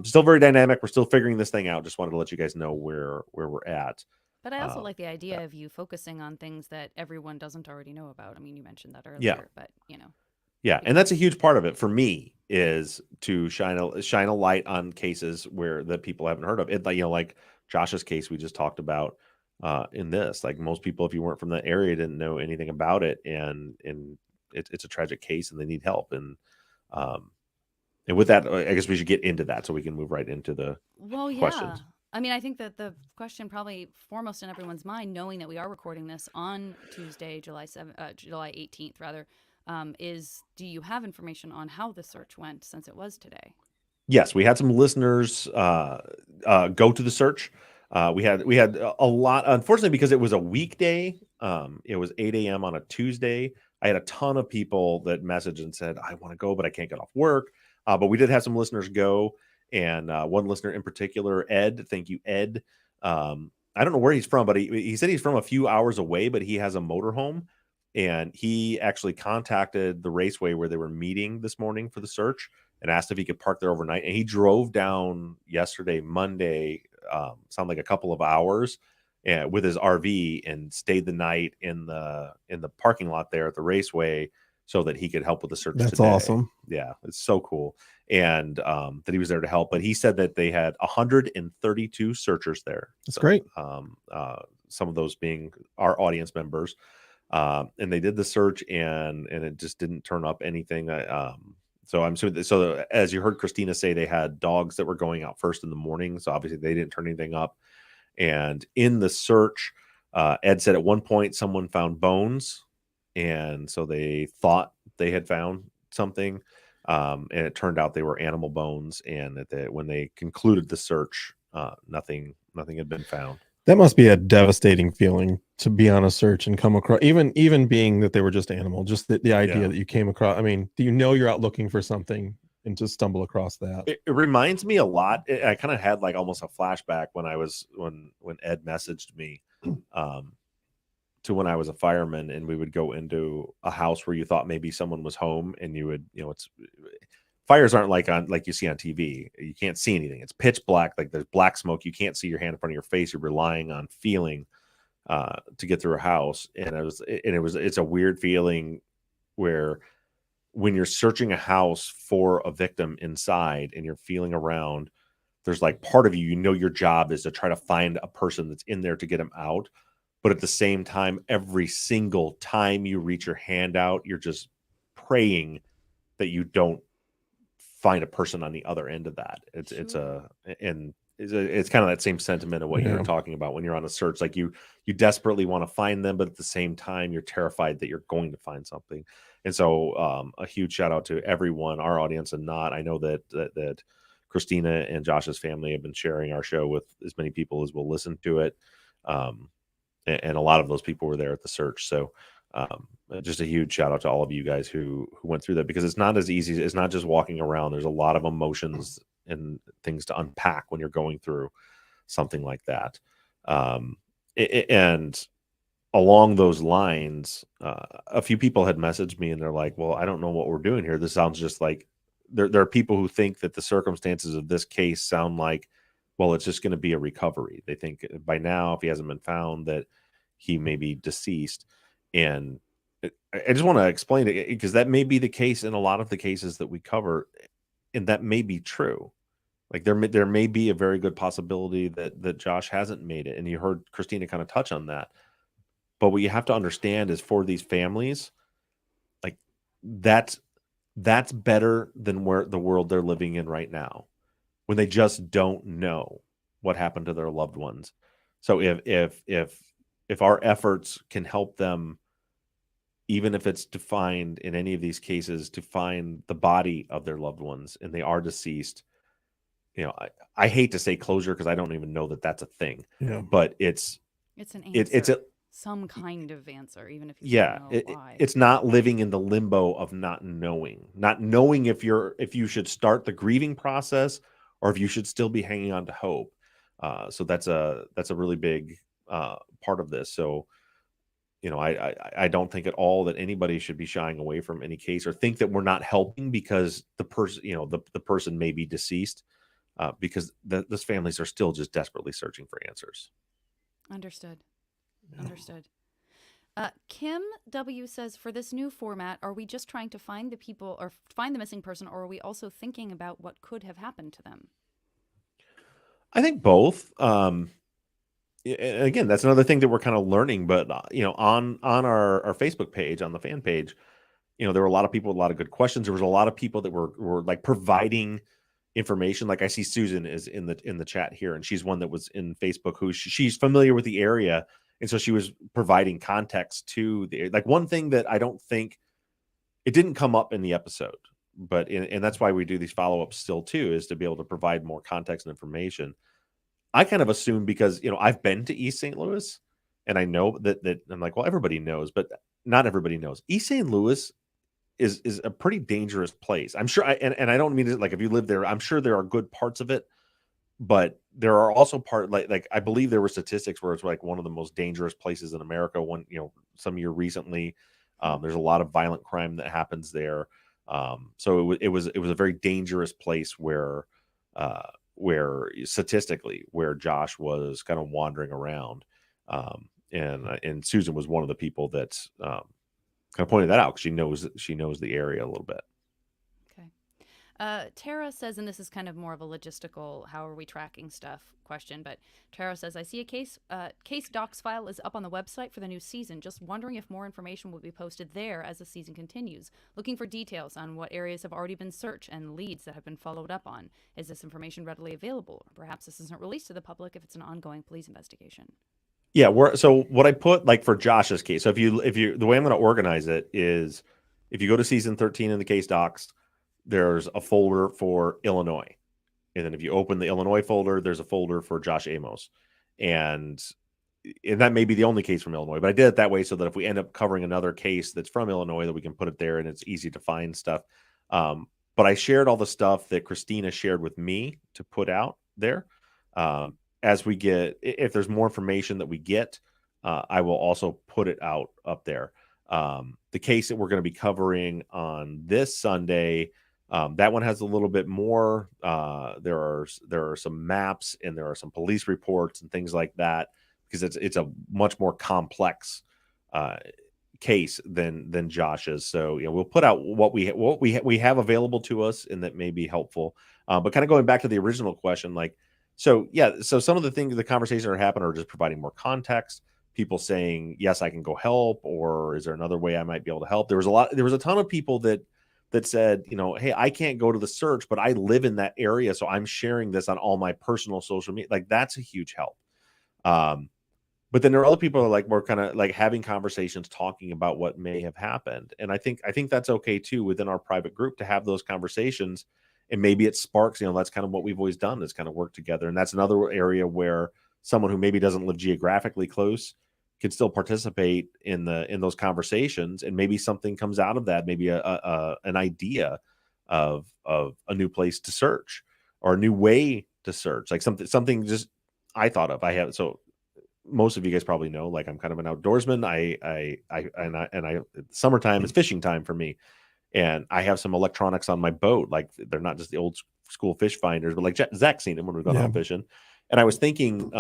still very dynamic. We're still figuring this thing out. Just wanted to let you guys know where we're at. But I also like the idea of you focusing on things that everyone doesn't already know about. I mean, you mentioned that earlier, but Yeah, and that's a huge part of it for me, is to shine a light on cases that people haven't heard of. It, like Josh's case we just talked about in this. Like most people, if you weren't from that area, didn't know anything about it, and it's a tragic case, and they need help. And with that, I guess we should get into that so we can move right into the questions. I mean, I think that the question probably foremost in everyone's mind, knowing that we are recording this on Tuesday, July 18th, rather, is do you have information on how the search went since it was today? Yes, we had some listeners go to the search. We had a lot, unfortunately, because it was a weekday. It was 8 a.m. on a Tuesday. I had a ton of people that messaged and said, I want to go, but I can't get off work. But we did have some listeners go. And one listener in particular, Ed, thank you, Ed. I don't know where he's from, but he said he's from a few hours away, but he has a motorhome. And he actually contacted the raceway where they were meeting this morning for the search and asked if he could park there overnight. And he drove down yesterday, Monday, sound like a couple of hours, with his RV and stayed the night in the parking lot there at the raceway so that he could help with the search. That's today. awesome. Yeah, it's so cool. And that he was there to help. But he said that they had 132 searchers there. That's great. Some of those being our audience members. And they did the search and it just didn't turn up anything. So I'm assuming so as you heard Christina say, they had dogs that were going out first in the morning. So obviously they didn't turn anything up. And in the search, Ed said at one point someone found bones. And so they thought they had found something. And it turned out they were animal bones. And that when they concluded the search, nothing had been found. That must be a devastating feeling to be on a search and come across, even being that they were just animal, just the idea that you came across. I mean, do you know you're out looking for something and just stumble across that? It reminds me a lot. I kind of had like almost a flashback when Ed messaged me to when I was a fireman, and we would go into a house where you thought maybe someone was home, and you would, it's fires aren't like you see on TV. You can't see anything. It's pitch black. Like there's black smoke. You can't see your hand in front of your face. You're relying on feeling to get through a house. And it's a weird feeling where when you're searching a house for a victim inside and you're feeling around, there's like part of you, your job is to try to find a person that's in there to get them out. But at the same time, every single time you reach your hand out, you're just praying that you don't find a person on the other end of that. It's kind of that same sentiment of what you're talking about when you're on a search. Like you desperately want to find them, but at the same time, you're terrified that you're going to find something. And so a huge shout out to everyone, our audience and not. I know that Christina and Josh's family have been sharing our show with as many people as will listen to it. And a lot of those people were there at the search. So just a huge shout out to all of you guys who went through that, because it's not as easy. It's not just walking around. There's a lot of emotions and things to unpack when you're going through something like that. And along those lines, a few people had messaged me and they're like, well, I don't know what we're doing here. This sounds just like there are people who think that the circumstances of this case sound like, well, it's just going to be a recovery. They think by now, if he hasn't been found, that he may be deceased. And I just want to explain it, because that may be the case in a lot of the cases that we cover, and that may be true. Like there may be a very good possibility that Josh hasn't made it, and you heard Christina kind of touch on that. But what you have to understand is, for these families, like that's better than where the world they're living in right now, when they just don't know what happened to their loved ones. So if our efforts can help them even if it's defined in any of these cases to find the body of their loved ones and they are deceased, I hate to say closure because I don't even know that that's a thing. Yeah. But it's an it's answer. a Some kind of answer, even if you yeah, don't know why. it's not living in the limbo of not knowing if you should start the grieving process or if you should still be hanging on to hope. So that's a really big part of this. So I don't think at all that anybody should be shying away from any case or think that we're not helping because the person the person may be deceased, because those families are still just desperately searching for answers. Understood. Understood. Kim W says, for this new format, are we just trying to find the people or find the missing person, or are we also thinking about what could have happened to them? I think both. And again, that's another thing that we're kind of learning. But on our Facebook page, on the fan page, there were a lot of people with a lot of good questions. There was a lot of people that were like providing information. Like I see Susan is in the chat here, and she's one that was in Facebook who she's familiar with the area, and so she was providing context to the like one thing that I don't think it didn't come up in the episode, but and that's why we do these follow-ups still too, is to be able to provide more context and information. I kind of assume because I've been to East St. Louis, and I know that I'm like, well, everybody knows, but not everybody knows. East St. Louis is a pretty dangerous place. I'm sure, and I don't mean it like if you live there, I'm sure there are good parts of it, but there are also like I believe there were statistics where it's like one of the most dangerous places in America. One some year recently, there's a lot of violent crime that happens there. So it was a very dangerous place where statistically where Josh was kind of wandering around, and Susan was one of the people that kind of pointed that out because she knows the area a little bit. Tara says, and this is kind of more of a logistical, how are we tracking stuff question, but Tara says, I see a case docs file is up on the website for the new season. Just wondering if more information will be posted there as the season continues. Looking for details on what areas have already been searched and leads that have been followed up on. Is this information readily available? Or perhaps this isn't released to the public if it's an ongoing police investigation. Yeah, so what I put like for Josh's case. So if you the way I'm going to organize it is if you go to season 13 in the case docs, there's a folder for Illinois. And then if you open the Illinois folder, there's a folder for Josh Amos. And that may be the only case from Illinois, but I did it that way so that if we end up covering another case that's from Illinois, that we can put it there and it's easy to find stuff. But I shared all the stuff that Christina shared with me to put out there. As we get, if there's more information that we get, I will also put it out up there. The case that we're going to be covering on this Sunday, that one has a little bit more. There are some maps and there are some police reports and things like that because it's a much more complex case than Josh's. So we'll put out what we have available to us, and that may be helpful. But kind of going back to the original question, so some of the things, the conversations that are happening are just providing more context. People saying, yes, I can go help, or is there another way I might be able to help? There was a ton of people that said, hey, I can't go to the search, but I live in that area, so I'm sharing this on all my personal social media. Like, that's a huge help. But then there are other people who are like, we're kind of like having conversations, talking about what may have happened. And I think that's okay too within our private group to have those conversations. And maybe it sparks, that's kind of what we've always done, is kind of work together. And that's another area where someone who maybe doesn't live geographically close can still participate in those conversations, and maybe something comes out of that, maybe an idea of a new place to search or a new way to search, like something just I thought of. So most of you guys probably know, like, I'm kind of an outdoorsman. I summertime is fishing time for me, and I have some electronics on my boat. Like, they're not just the old school fish finders, but like Zach's seen them when we've gone out fishing. And I was thinking,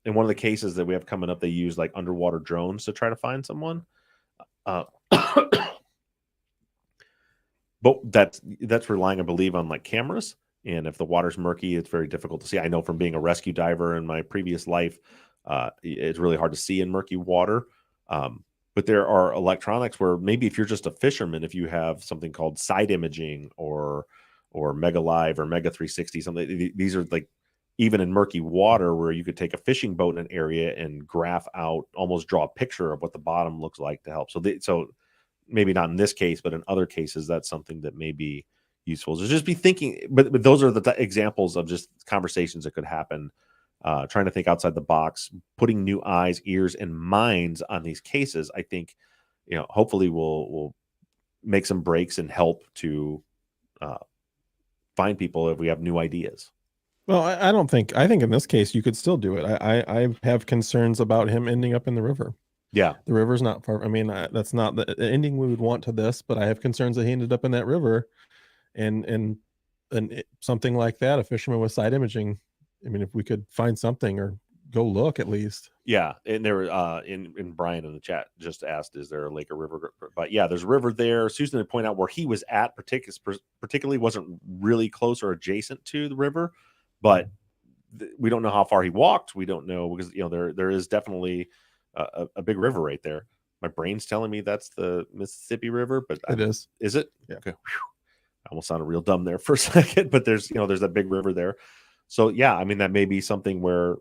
in one of the cases that we have coming up, they use like underwater drones to try to find someone. But that's relying, I believe, on like cameras. And if the water's murky, it's very difficult to see. I know from being a rescue diver in my previous life, it's really hard to see in murky water. But there are electronics where maybe if you're just a fisherman, if you have something called side imaging or Mega Live or Mega 360, something, these are like, even in murky water, where you could take a fishing boat in an area and graph out, almost draw a picture of what the bottom looks like to help. So maybe not in this case, but in other cases, that's something that may be useful. So just be thinking, but those are the examples of just conversations that could happen. Trying to think outside the box, putting new eyes, ears, and minds on these cases. I think, hopefully will make some breaks and help to find people if we have new ideas. Well, I think in this case you could still do it. I have concerns about him ending up in the river. Yeah. The river's not far. I mean, that's not the ending we would want to this, but I have concerns that he ended up in that river and something like that, a fisherman with side imaging. I mean, if we could find something or go look at least. Yeah. And there in Brian in the chat just asked, is there a lake or river? But yeah, there's a river there. Susan had pointed out where he was at particularly wasn't really close or adjacent to the river, but we don't know how far he walked. We don't know because there is definitely a big river right there. My brain's telling me that's the Mississippi River, but It is. Is it? Yeah. Okay. I almost sounded real dumb there for a second, but there's that big river there. So yeah, I mean that may be something where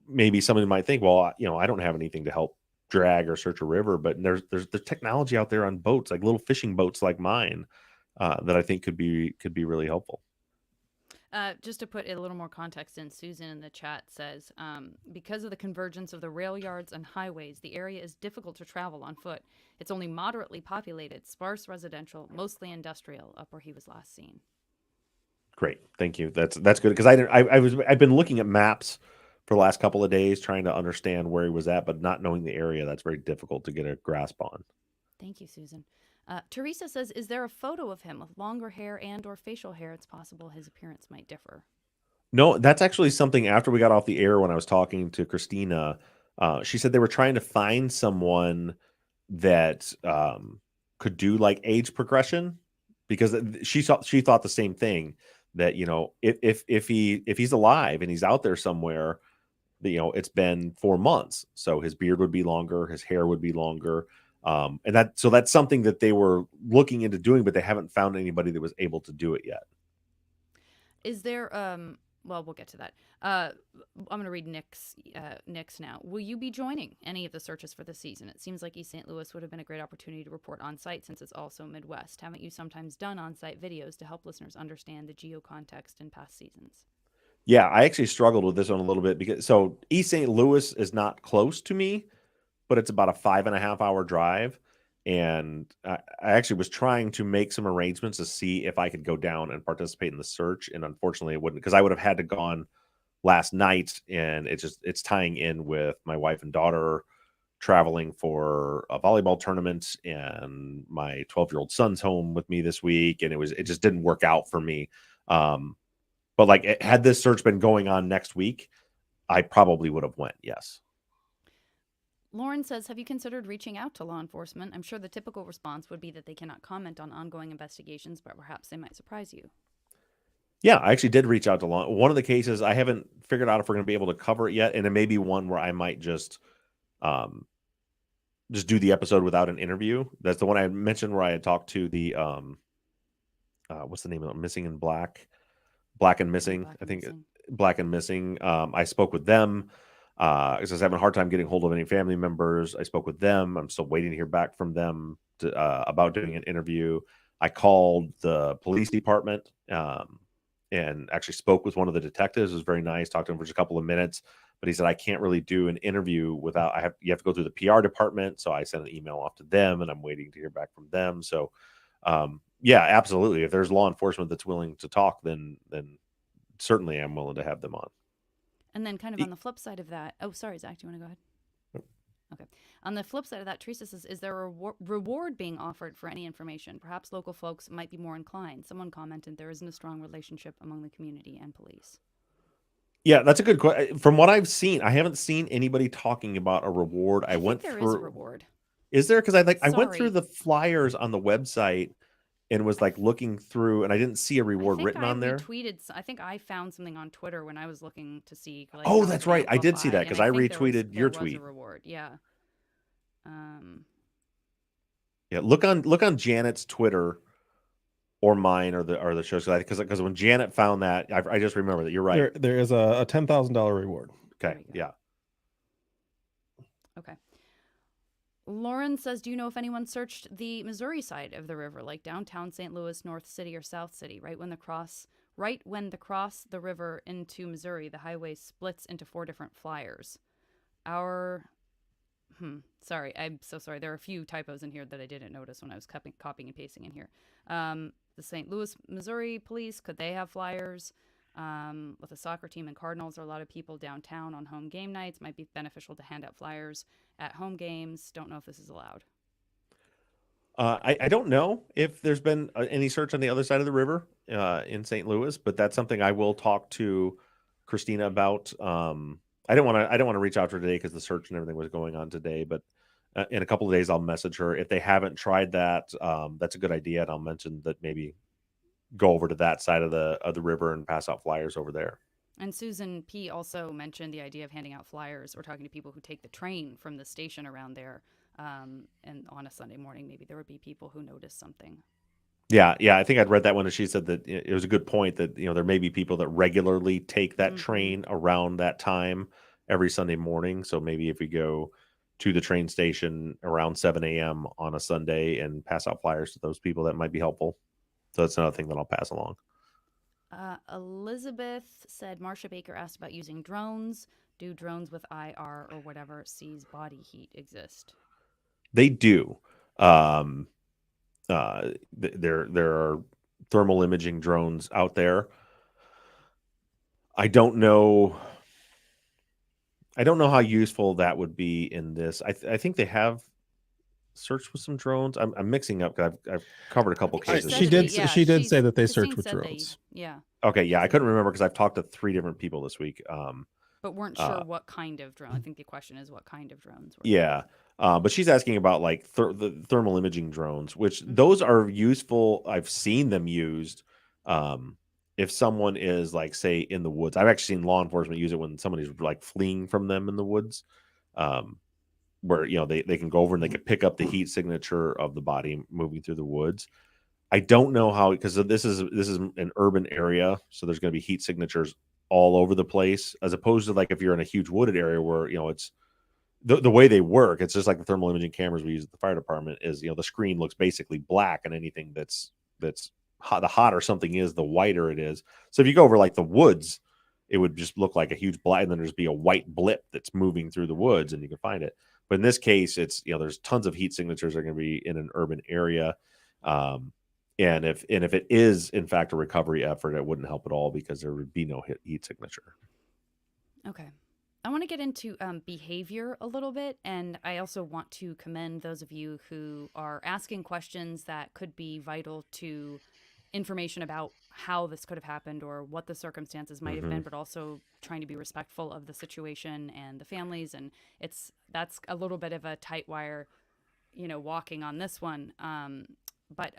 maybe somebody might think, well, I don't have anything to help drag or search a river, but there's the technology out there on boats, like little fishing boats like mine, that I think could be really helpful. Just to put a little more context in, Susan in the chat says, because of the convergence of the rail yards and highways, the area is difficult to travel on foot. It's only moderately populated, sparse residential, mostly industrial, up where he was last seen. Great, thank you. That's good because I've been looking at maps for the last couple of days trying to understand where he was at, but not knowing the area, that's very difficult to get a grasp on. Thank you, Susan. Teresa says, is there a photo of him with longer hair and or facial hair? It's possible his appearance might differ. No, that's actually something after we got off the air when I was talking to Christina. She said they were trying to find someone that could do like age progression because she thought the same thing that, if he's alive and he's out there somewhere, it's been 4 months. So his beard would be longer, his hair would be longer. And that's something that they were looking into doing, but they haven't found anybody that was able to do it yet. Is there, well, we'll get to that. I'm going to read Nick's now. Will you be joining any of the searches for the season? It seems like East St. Louis would have been a great opportunity to report on site since it's also Midwest. Haven't you sometimes done on-site videos to help listeners understand the geo-context in past seasons? Yeah, I actually struggled with this one a little bit because East St. Louis is not close to me, but it's about a 5.5 hour drive. And I actually was trying to make some arrangements to see if I could go down and participate in the search. And unfortunately it wouldn't, because I would have had to gone last night. And it's tying in with my wife and daughter traveling for a volleyball tournament, and my 12-year-old son's home with me this week. And it just didn't work out for me. But like, had this search been going on next week, I probably would have went. Yes. Lauren says, have you considered reaching out to law enforcement? I'm sure the typical response would be that they cannot comment on ongoing investigations, but perhaps they might surprise you. Yeah, I actually did reach out to law. One of the cases, I haven't figured out if we're going to be able to cover it yet. And it may be one where I might just do the episode without an interview. That's the one I mentioned where I had talked to the, what's the name of it? Missing in Black and Missing. I think Black and Missing. I spoke with them. Because I was having a hard time getting hold of any family members. I spoke with them. I'm still waiting to hear back from them about doing an interview. I called the police department and actually spoke with one of the detectives. It was very nice. Talked to him for just a couple of minutes, but he said, I can't really do an interview without, you have to go through the PR department. So I sent an email off to them and I'm waiting to hear back from them. So yeah, absolutely. If there's law enforcement that's willing to talk, then certainly I'm willing to have them on. And then kind of on the flip side of that, oh, sorry, Zach, do you want to go ahead? Nope. Okay. On the flip side of that, Teresa says, is there a reward being offered for any information? Perhaps local folks might be more inclined. Someone commented there isn't a strong relationship among the community and police. Yeah, that's a good question. From what I've seen, I haven't seen anybody talking about a reward. I went there through. Is a reward. Is there? Because I went through the flyers on the website and was like looking through, and I didn't see a reward written on there. I think I found something on Twitter when I was looking to see. Like, oh, that's right. I did see that because I retweeted your tweet. There was a reward, yeah. Yeah, look on Janet's Twitter or mine or the show, because when Janet found that, I just remember that. You're right. There is a $10,000 reward. Okay. Yeah. Okay. Lauren says, do you know if anyone searched the Missouri side of the river, like downtown St. Louis, North City, or South City, right when they cross the river into Missouri, the highway splits into 4 different flyers. Sorry, I'm so sorry. There are a few typos in here that I didn't notice when I was copying and pasting in here. The St. Louis, Missouri police, could they have flyers? With a soccer team and Cardinals, there are a lot of people downtown on home game nights. Might be beneficial to hand out flyers at home games. Don't know if this is allowed. I don't know if there's been any search on the other side of the river in St. Louis, but that's something I will talk to Christina about. I don't want to reach out to her today because the search and everything was going on today, but in a couple of days I'll message her. If they haven't tried that, that's a good idea, and I'll mention that maybe go over to that side of the river and pass out flyers over there. And Susan P. also mentioned the idea of handing out flyers or talking to people who take the train from the station around there. And on a Sunday morning, maybe there would be people who notice something. Yeah. I think I'd read that one, and she said that it was a good point that there may be people that regularly take that train around that time every Sunday morning. So maybe if we go to the train station around 7 a.m. on a Sunday and pass out flyers to those people, that might be helpful. So that's another thing that I'll pass along. Elizabeth said Marsha Baker asked about using drones. Do drones with IR or whatever sees body heat exist? They do. There are thermal imaging drones out there. I don't know how useful that would be in this. I think they have searched with some drones. I'm mixing up because I've covered a couple cases. She did say that they searched with Christine said drones. Okay, yeah, I couldn't remember because I've talked to 3 different people this week. But weren't sure what kind of drone. I think the question is what kind of drones were. Yeah. But she's asking about like the thermal imaging drones, which those are useful. I've seen them used. If someone is like, say, in the woods, I've actually seen law enforcement use it when somebody's like fleeing from them in the woods, where they can go over and they can pick up the heat signature of the body moving through the woods. I don't know how, because this is an urban area, so there's going to be heat signatures all over the place, as opposed to like if you're in a huge wooded area where it's the way they work. It's just like the thermal imaging cameras we use at the fire department. Is the screen looks basically black, and anything that's hot, the hotter something is, the whiter it is. So if you go over like the woods, it would just look like a huge black, and then there's be a white blip that's moving through the woods, and you can find it. But in this case, it's there's tons of heat signatures that are going to be in an urban area. And if it is in fact a recovery effort, it wouldn't help at all because there would be no heat signature. Okay. I want to get into behavior a little bit, and I also want to commend those of you who are asking questions that could be vital to information about how this could have happened or what the circumstances might have been, but also trying to be respectful of the situation and the families. And that's a little bit of a tight wire, walking on this one. But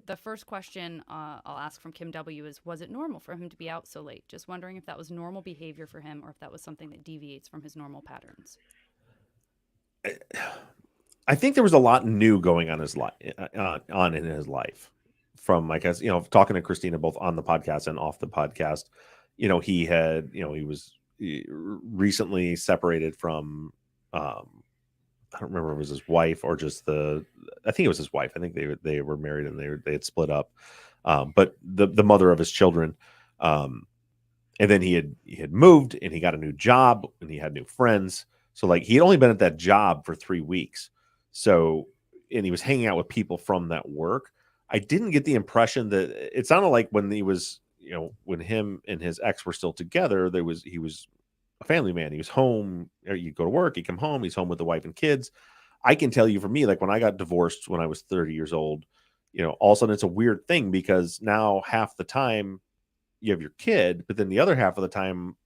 the first question I'll ask from Kim W. is, was it normal for him to be out so late? Just wondering if that was normal behavior for him or if that was something that deviates from his normal patterns. I think there was a lot new going on in his life. From, I guess, talking to Christina both on the podcast and off the podcast, he was recently separated from, I don't remember if it was his wife or just I think it was his wife. I think they were married and they had split up. But the mother of his children, and then he had moved and he got a new job and he had new friends. So like he had only been at that job for 3 weeks. So, and he was hanging out with people from that work. I didn't get the impression that it sounded like when he was, when him and his ex were still together, he was a family man. He was home. You go to work, you come home, he's home with the wife and kids. I can tell you, for me, like when I got divorced when I was 30 years old, all of a sudden it's a weird thing because now half the time you have your kid, but then the other half of the time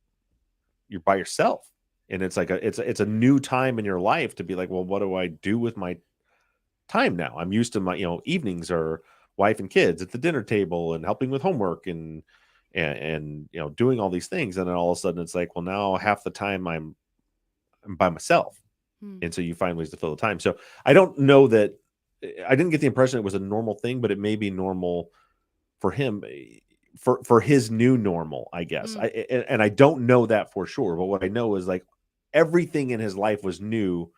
you're by yourself. And it's like it's a new time in your life to be like, well, what do I do with my time now? I'm used to my, evenings are wife and kids at the dinner table and helping with homework and doing all these things. And then all of a sudden it's like, well, now half the time I'm by myself. And so you find ways to fill the time. So I don't know that I didn't get the impression it was a normal thing, but it may be normal for him, for his new normal, I guess. And I don't know that for sure, but what I know is like everything in his life was new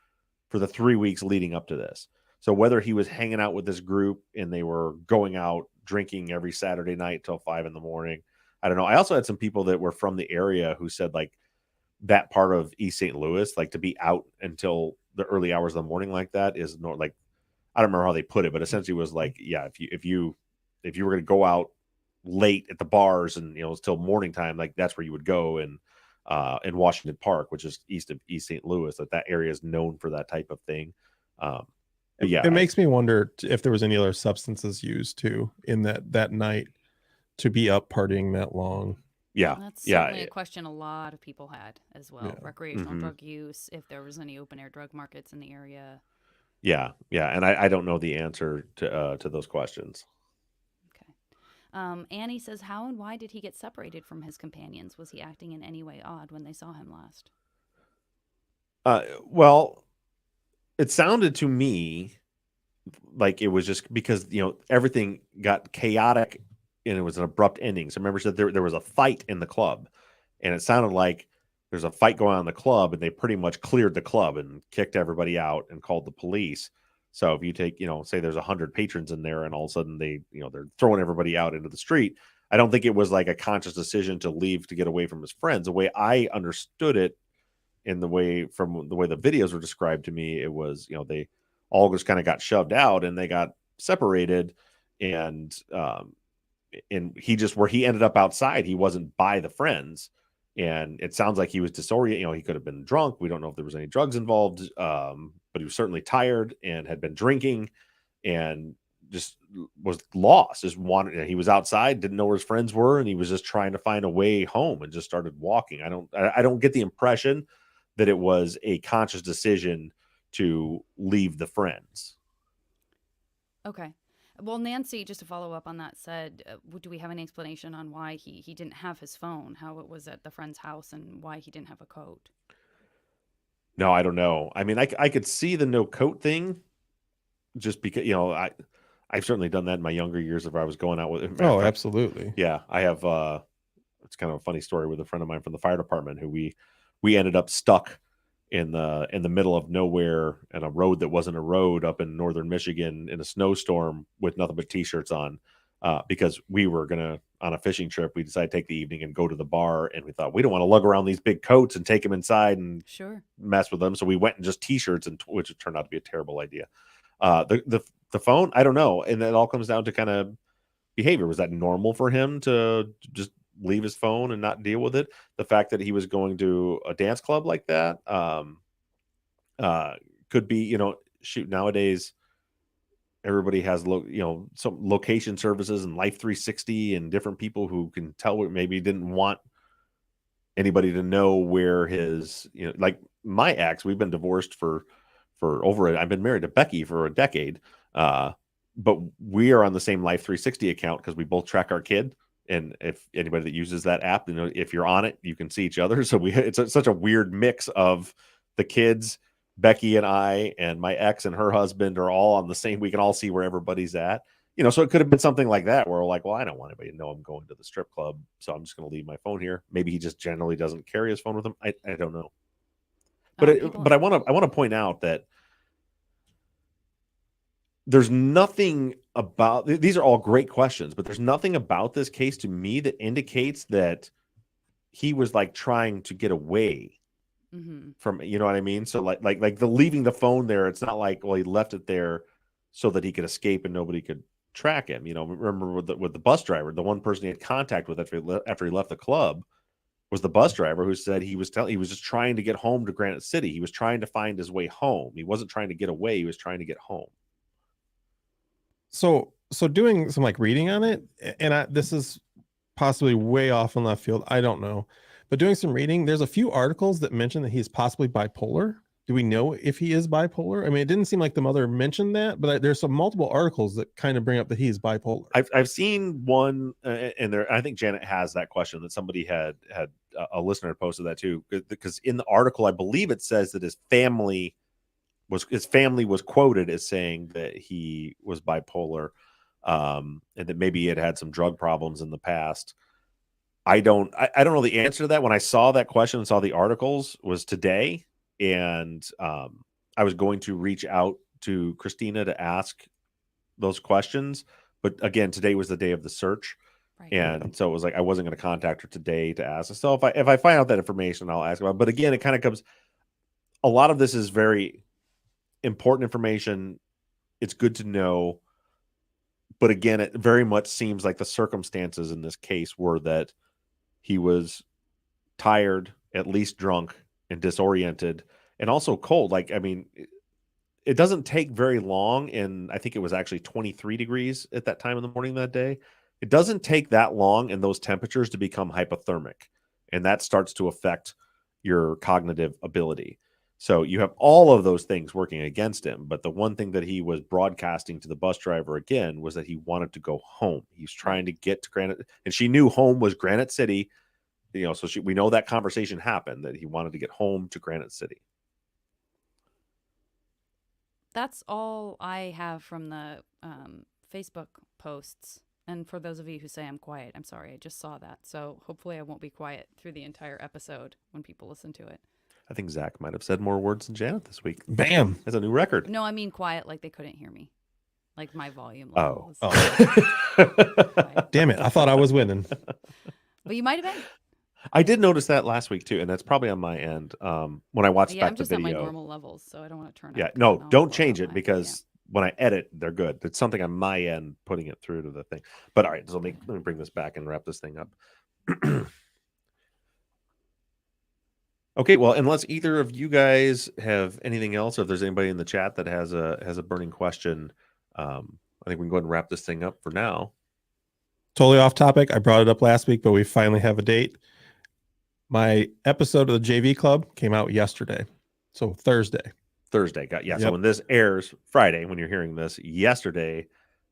for the 3 weeks leading up to this. So whether he was hanging out with this group and they were going out drinking every Saturday night till 5 a.m, I don't know. I also had some people that were from the area who said like that part of East St. Louis, like to be out until the early hours of the morning like that is not like, I don't remember how they put it, but essentially was like, yeah, if you were going to go out late at the bars and it's till morning time, like that's where you would go. And in Washington Park, which is east of East St. Louis, that area is known for that type of thing. But yeah, it makes me wonder if there was any other substances used too in that night to be up partying that long. Yeah, that's certainly a question a lot of people had as well. Yeah. Recreational drug use, if there was any open air drug markets in the area. Yeah, and I don't know the answer to those questions. Okay. Annie says, how and why did he get separated from his companions? Was he acting in any way odd when they saw him last? Well, it sounded to me like it was just because everything got chaotic and it was an abrupt ending. So remember, said there was a fight in the club, and it sounded like there's a fight going on in the club, and they pretty much cleared the club and kicked everybody out and called the police. So if you take, say there's 100 patrons in there, and all of a sudden they're throwing everybody out into the street. I don't think it was like a conscious decision to leave to get away from his friends. The way I understood it, from the way the videos were described to me, it was, they all just kind of got shoved out and they got separated, and where he ended up outside, he wasn't by the friends. And it sounds like he was disoriented. He could have been drunk. We don't know if there was any drugs involved, but he was certainly tired and had been drinking and just was lost. He was outside, didn't know where his friends were, and he was just trying to find a way home and just started walking. I don't get the impression that it was a conscious decision to leave the friends. Okay. Well, Nancy, just to follow up on that, said, do we have any explanation on why he didn't have his phone, how it was at the friend's house, and why he didn't have a coat? No, I don't know. I mean, I could see the no coat thing just because, I've certainly done that in my younger years if I was going out with. Oh, absolutely. Yeah, I have. It's kind of a funny story with a friend of mine from the fire department who we ended up stuck in the middle of nowhere in a road that wasn't a road up in northern Michigan in a snowstorm with nothing but t-shirts on, because we were on a fishing trip. We decided to take the evening and go to the bar, and we thought we don't want to lug around these big coats and take them inside and mess with them. So we went in just t-shirts, which turned out to be a terrible idea. The phone, I don't know, and it all comes down to kind of behavior. Was that normal for him to just leave his phone and not deal with it? The fact that he was going to a dance club like that could be, shoot, nowadays everybody has some location services and Life 360 and different people who can tell maybe didn't want anybody to know where his, like my ex, we've been divorced for over it. I've been married to Becky for a decade, but we are on the same Life 360 account because we both track our kid. And if anybody that uses that app, if you're on it, you can see each other. So it's such a weird mix of the kids, Becky and I, and my ex and her husband are all on the same. We can all see where everybody's at. So it could have been something like that where we're like, well, I don't want anybody to know I'm going to the strip club, so I'm just going to leave my phone here. Maybe he just generally doesn't carry his phone with him. I don't know. But I want to point out that there's nothing about, these are all great questions, but there's nothing about this case to me that indicates that he was like trying to get away from, you know what I mean? So like the leaving the phone there, it's not like, well, he left it there so that he could escape and nobody could track him. Remember with the bus driver, the one person he had contact with after he left the club was the bus driver who said he was just trying to get home to Granite City. He was trying to find his way home. He wasn't trying to get away. He was trying to get home. So doing some like reading on it, and this is possibly way off in left field, I don't know, but doing some reading, there's a few articles that mention that he's possibly bipolar. Do we know if he is bipolar? I mean, it didn't seem like the mother mentioned that, but there's some multiple articles that kind of bring up that he's bipolar. I've seen one, and there, I think Janet has that question that somebody had a listener posted that too, because in the article, I believe it says that his family was quoted as saying that he was bipolar, and that maybe he had some drug problems in the past. I don't know the answer to that. When I saw that question and saw the articles was today, and I I was going to reach out to Christina to ask those questions. But again, today was the day of the search. Right. And so it was like I wasn't going to contact her today to ask. So if I find out that information, I'll ask about it. But again, it kind of comes, a lot of this is very important information. It's good to know. But again, it very much seems like the circumstances in this case were that he was tired, at least drunk, and disoriented, and also cold. Like, I mean, it doesn't take very long, and I think it was actually 23 degrees at that time in the morning that day. It doesn't take that long in those temperatures to become hypothermic, and that starts to affect your cognitive ability. So you have all of those things working against him. But the one thing that he was broadcasting to the bus driver again was that he wanted to go home. He's trying to get to Granite, and she knew home was Granite City. You know, so we know that conversation happened, that he wanted to get home to Granite City. That's all I have from the Facebook posts. And for those of you who say I'm quiet, I'm sorry, I just saw that. So hopefully I won't be quiet through the entire episode when people listen to it. I think Zach might have said more words than Janet this week. Bam. That's a new record. No, I mean quiet, like they couldn't hear me. Like my volume Oh. level was Damn it. I thought I was winning. But you might have been. I did notice that last week too, and that's probably on my end. When I watched Yeah, back I'm the just at video. my normal levels, so I don't want to turn Yeah, up. no, I'll don't blow change out it my- because when I edit, they're good. It's something on my end putting it through to the thing. But all right, so let me bring this back and wrap this thing up. Okay, well, unless either of you guys have anything else, or if there's anybody in the chat that has a burning question, I think we can go ahead and wrap this thing up for now. Totally off topic. I brought it up last week, but we finally have a date. My episode of the JV Club came out yesterday. So Thursday. So Yep. when this airs Friday, when you're hearing this, yesterday,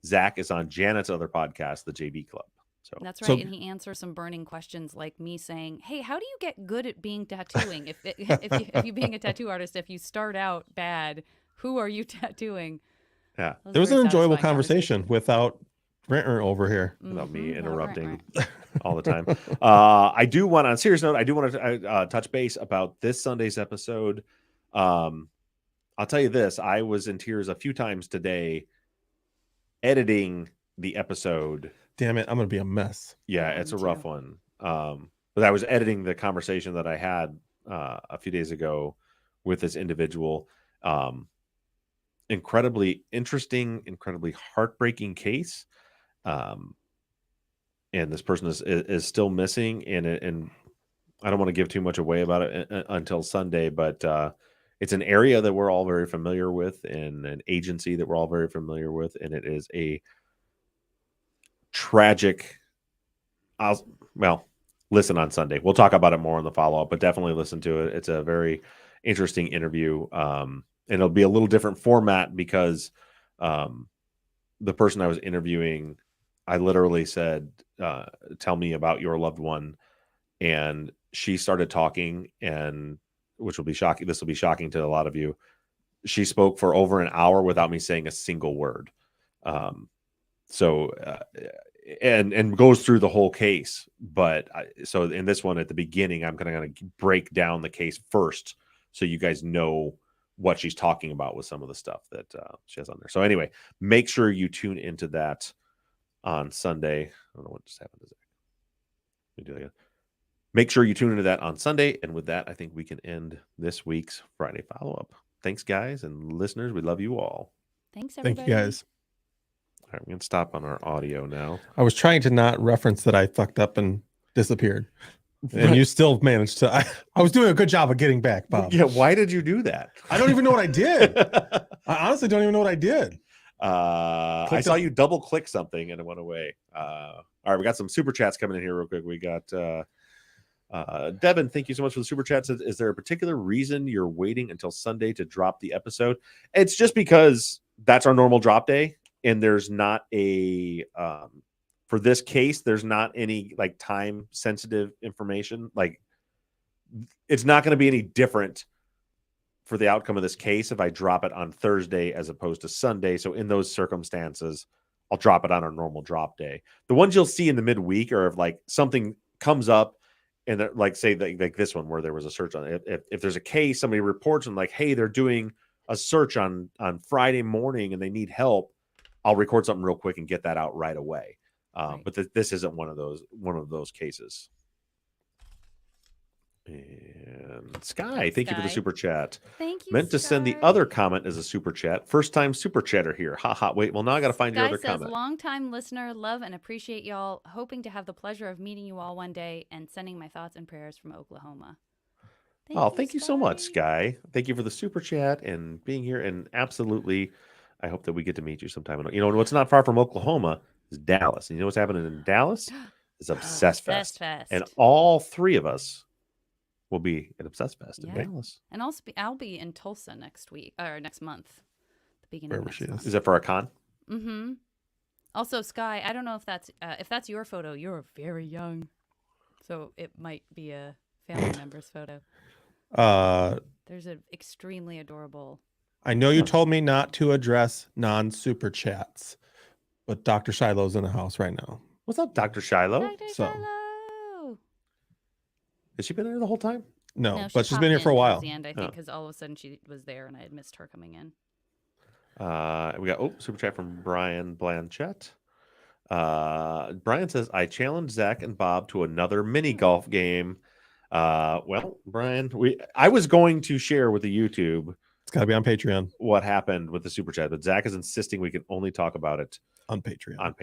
Zach is on Janet's other podcast, the JV Club. So That's right, So- and he answers some burning questions like me saying, "Hey, how do you get good at being tattooing? If you being a tattoo artist, if you start out bad, who are you tattooing?" yeah, That It was a an very enjoyable satisfying conversation without Renter over here. without me Mhm, without interrupting rent, all the time. I do want, on a serious note, I do want to touch base about this Sunday's episode. I'll tell you this, I was in tears a few times today editing the episode. Damn it. I'm going to be a mess. Yeah, Yeah, it's me a rough too. one. But I was editing the conversation that I had a few days ago with this individual. Incredibly interesting, incredibly heartbreaking case. And this person is still missing, and I don't want to give too much away about it until Sunday, but it's an area that we're all very familiar with, and an agency that we're all very familiar with, and it is a tragic. Listen on Sunday. We'll talk about it more in the follow-up, but definitely listen to it. It's a very interesting interview. And it'll be a little different format because the person I was interviewing, I literally said, tell me about your loved one. And she started talking, and which will be shocking. This will be shocking to a lot of you. She spoke for over an hour without me saying a single word. And goes through the whole case. But so in this one at the beginning, I'm going to break down the case first, so you guys know what she's talking about with some of the stuff that she has on there. So anyway, make sure you tune into that on Sunday. I don't know what just happened to Zach. Let me do that again. Make sure you tune into that on Sunday. And with that, I think we can end this week's Friday follow-up. Thanks, guys and listeners. We love you all. Thanks, Thank everybody. you guys. All right, we're going to stop on our audio now. I was trying to not reference that I fucked up and disappeared. And Right. you still managed to. I was doing a good job of getting back, Bob. Yeah, why did you do that? I don't even know what I did. I honestly don't even know what I did. I Clicked saw up- you double click something and it went away. All right, we got some super chats coming in here real quick. We got Devin, thank you so much for the super chats. Is there a particular reason you're waiting until Sunday to drop the episode? It's just because that's our normal drop day, and there's not a for this case, there's not any like time sensitive information. Like, it's not going to be any different for the outcome of this case if I drop it on Thursday as opposed to Sunday. So in those circumstances, I'll drop it on our normal drop day. The ones you'll see in the midweek are if like something comes up, and like say like this one where there was a search on it. If there's a case, somebody reports and like, hey, they're doing a search on Friday morning and they need help, I'll record something real quick and get that out right away. Right. But this isn't one of those cases. And Sky, thank you for the Sky. super chat. Thank you. Meant to send the Sky. other comment as a super chat. First time super chatter here. Ha ha. Wait, well now I got to find your Sky other says, comment. long-time listener, love and appreciate y'all. Hoping to have the pleasure of meeting you all one day and sending my thoughts and prayers from Oklahoma. Thank you so much, Sky. Thank you for the super chat and being here. And absolutely, I hope that we get to meet you sometime. You know, what's not far from Oklahoma is Dallas. And you know what's happening in Dallas? It's Obsessed Fest. And all three of us will be at Obsessed Fest in Dallas. And I'll be in Tulsa next month. The beginning of next month. Is that for a con? Mm-hmm. Also, Sky, I don't know if that's your photo. You're very young. So it might be a family member's photo. There's an extremely adorable. I know you told me not to address non-super chats, but Dr. Shiloh's in the house right now. What's up, Dr. Shiloh? Dr. Shiloh. Has she been there the whole time? No, but she's been here for a while. The end, I think, because all of a sudden she was there and I had missed her coming in. We got super chat from Brian Blanchett. Brian says, I challenge Zach and Bob to another mini golf game. Well, Brian, I was going to share with the YouTube. It's got to be on Patreon. What happened with the super chat, but Zach is insisting we can only talk about it on Patreon.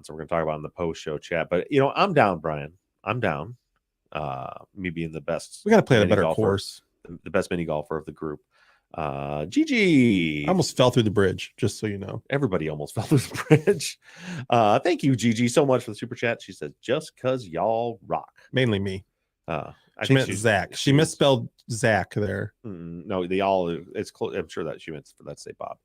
So we're going to talk about it in the post-show chat. But I'm down, Brian. I'm down. Me being the best. We got to play at a better course. The best mini golfer of the group. Gigi. I almost fell through the bridge, just so you know. Everybody almost fell through the bridge. Thank you, Gigi, so much for the super chat. She says, just cause y'all rock. Mainly me. She meant Zach. She misspelled Zach there. No, it's close. I'm sure that she meant for that to say Bob.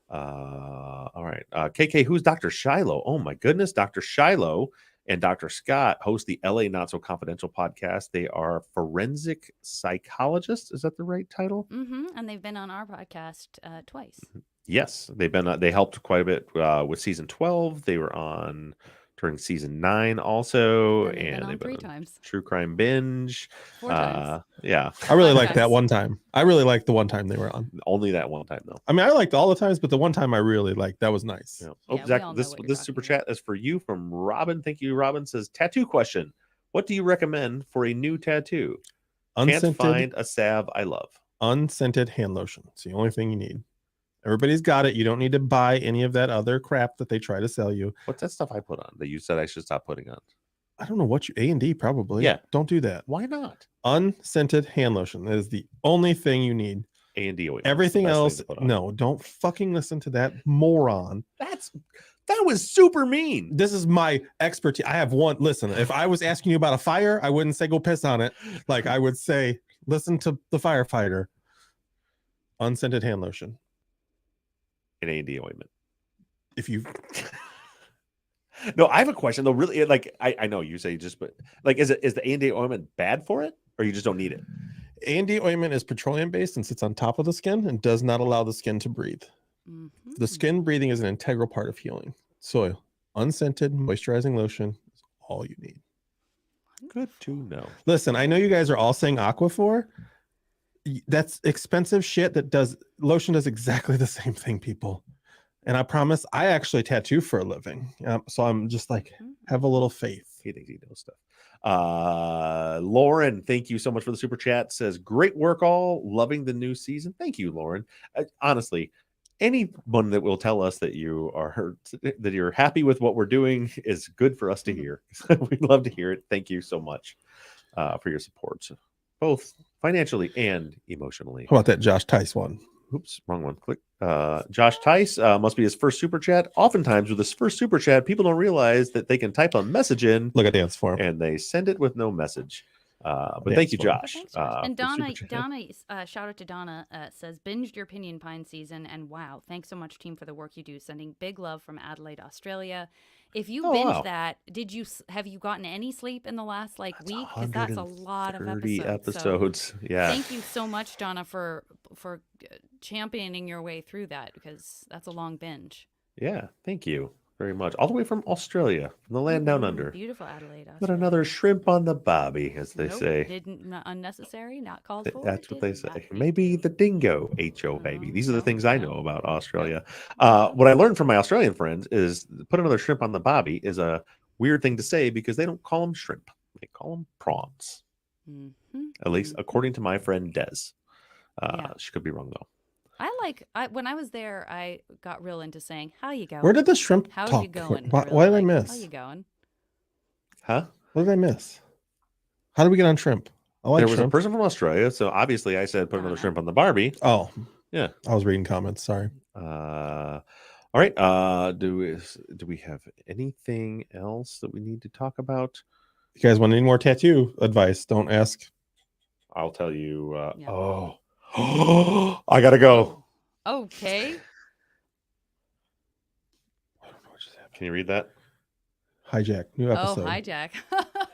All right. KK, who's Dr. Shiloh? Oh my goodness. Dr. Shiloh and Dr. Scott host the LA Not So Confidential podcast. They are forensic psychologists. Is that the right title? Mm-hmm. And they've been on our podcast twice. Yes, they helped quite a bit with season 12. They were on during season 9 also, and they've been on 3 times. True Crime Binge. 4 times. Yeah. I really liked that one time. I really liked the one time they were on. Only that one time though. I mean, I liked all the times, but the one time I really liked, that was nice. Yeah. Zach, this super chat is for you from Robin. Thank you, Robin. Says, tattoo question. What do you recommend for a new tattoo? Can't find a salve I love. Unscented hand lotion. It's the only thing you need. Everybody's got it. You don't need to buy any of that other crap that they try to sell you. What's that stuff I put on that you said I should stop putting on? I don't know what A&D probably. Yeah. Don't do that. Why not? Unscented hand lotion. That is the only thing you need. A&D oil. Everything else, no. Don't fucking listen to that moron. That was super mean. This is my expertise. I have one. Listen, if I was asking you about a fire, I wouldn't say go piss on it. Like I would say, listen to the firefighter. Unscented hand lotion. An A&D ointment. If you No, I have a question though. Really, like I know you say just, but like, is the A&D ointment bad for it, or you just don't need it? A&D ointment is petroleum based and sits on top of the skin and does not allow the skin to breathe. Mm-hmm. The skin breathing is an integral part of healing. So, unscented moisturizing lotion is all you need. Good to know. Listen, I know you guys are all saying Aquaphor. That's expensive shit. Lotion does exactly the same thing, people. And I promise, I actually tattoo for a living. So I'm just like, have a little faith. He thinks he knows stuff. Lauren, thank you so much for the super chat. Says, great work all. Loving the new season. Thank you, Lauren. Honestly, anyone that will tell us that you're happy with what we're doing is good for us to hear. We'd love to hear it. Thank you so much for your support, both financially and emotionally. How about that Josh Tice one? Oops, wrong one. Click. Josh Tice must be his first super chat. Oftentimes with his first super chat, people don't realize that they can type a message in. Look at dance form. And they send it with no message. But thank you, Josh. Thanks, Josh. And Donna, shout out to Donna, says, binged your Pinion Pine season. And wow, thanks so much, team, for the work you do. Sending big love from Adelaide, Australia. If you binged that, have you gotten any sleep in the last week? Because that's a lot of episodes. So yeah. Thank you so much, Donna, for championing your way through that, because that's a long binge. Yeah, thank you. very much. All the way from Australia, from the land down under. Beautiful Adelaide. Not another shrimp on the bobby, as they Nope, say. Didn't not unnecessary, not called for. That's what they did not say. need Maybe to. the dingo ate your baby. These are the No, things I no, know about Australia. no. What I learned from my Australian friends is put another shrimp on the bobby is a weird thing to say because they don't call them shrimp. They call them prawns. At least according to my friend Des. Yeah. She could be wrong though. When I was there, I got real into saying, "How you going? Where did the shrimp How's talk? you going?" What Really, did I like, miss? How you going? Huh? What did I miss? How did we get on shrimp? I like There was shrimp. a person from Australia, so obviously I said put another shrimp on the Barbie. Oh, yeah. I was reading comments. Sorry. All right. Do we have anything else that we need to talk about? You guys want any more tattoo advice? Don't ask. I'll tell you. Yeah. Oh, I gotta go. Okay. I don't know what just happened. Can you read that? Hijack. New episode. Oh, hijack.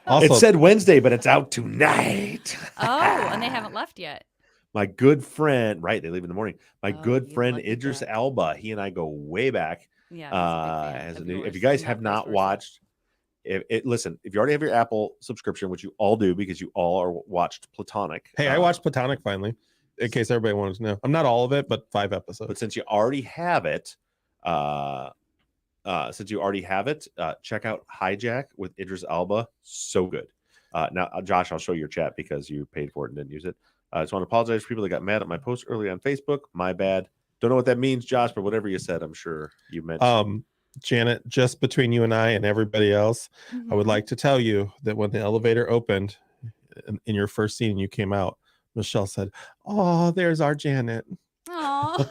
Also, It said Wednesday, but it's out tonight. And they haven't left yet. My good friend, right? They leave in the morning. My Oh, good you friend lucky Idris Jack. Elba. He and I go way back. Yeah, he's a big fan of If yours, you guys and have vice not versa. watched, listen. If you already have your Apple subscription, which you all do because you all are watched Platonic. hey, I watched Platonic finally. In case everybody wanted to know, I'm not all of it, but 5 episodes. But since you already have it, check out Hijack with Idris Elba. So good. Now, Josh, I'll show your chat because you paid for it and didn't use it. I just want to apologize for people that got mad at my post earlier on Facebook. My bad. Don't know what that means, Josh, but whatever you said, I'm sure you meant. Janet, just between you and I and everybody else, I would like to tell you that when the elevator opened in your first scene, you came out, Michelle said, "Oh, there's our Janet." Oh,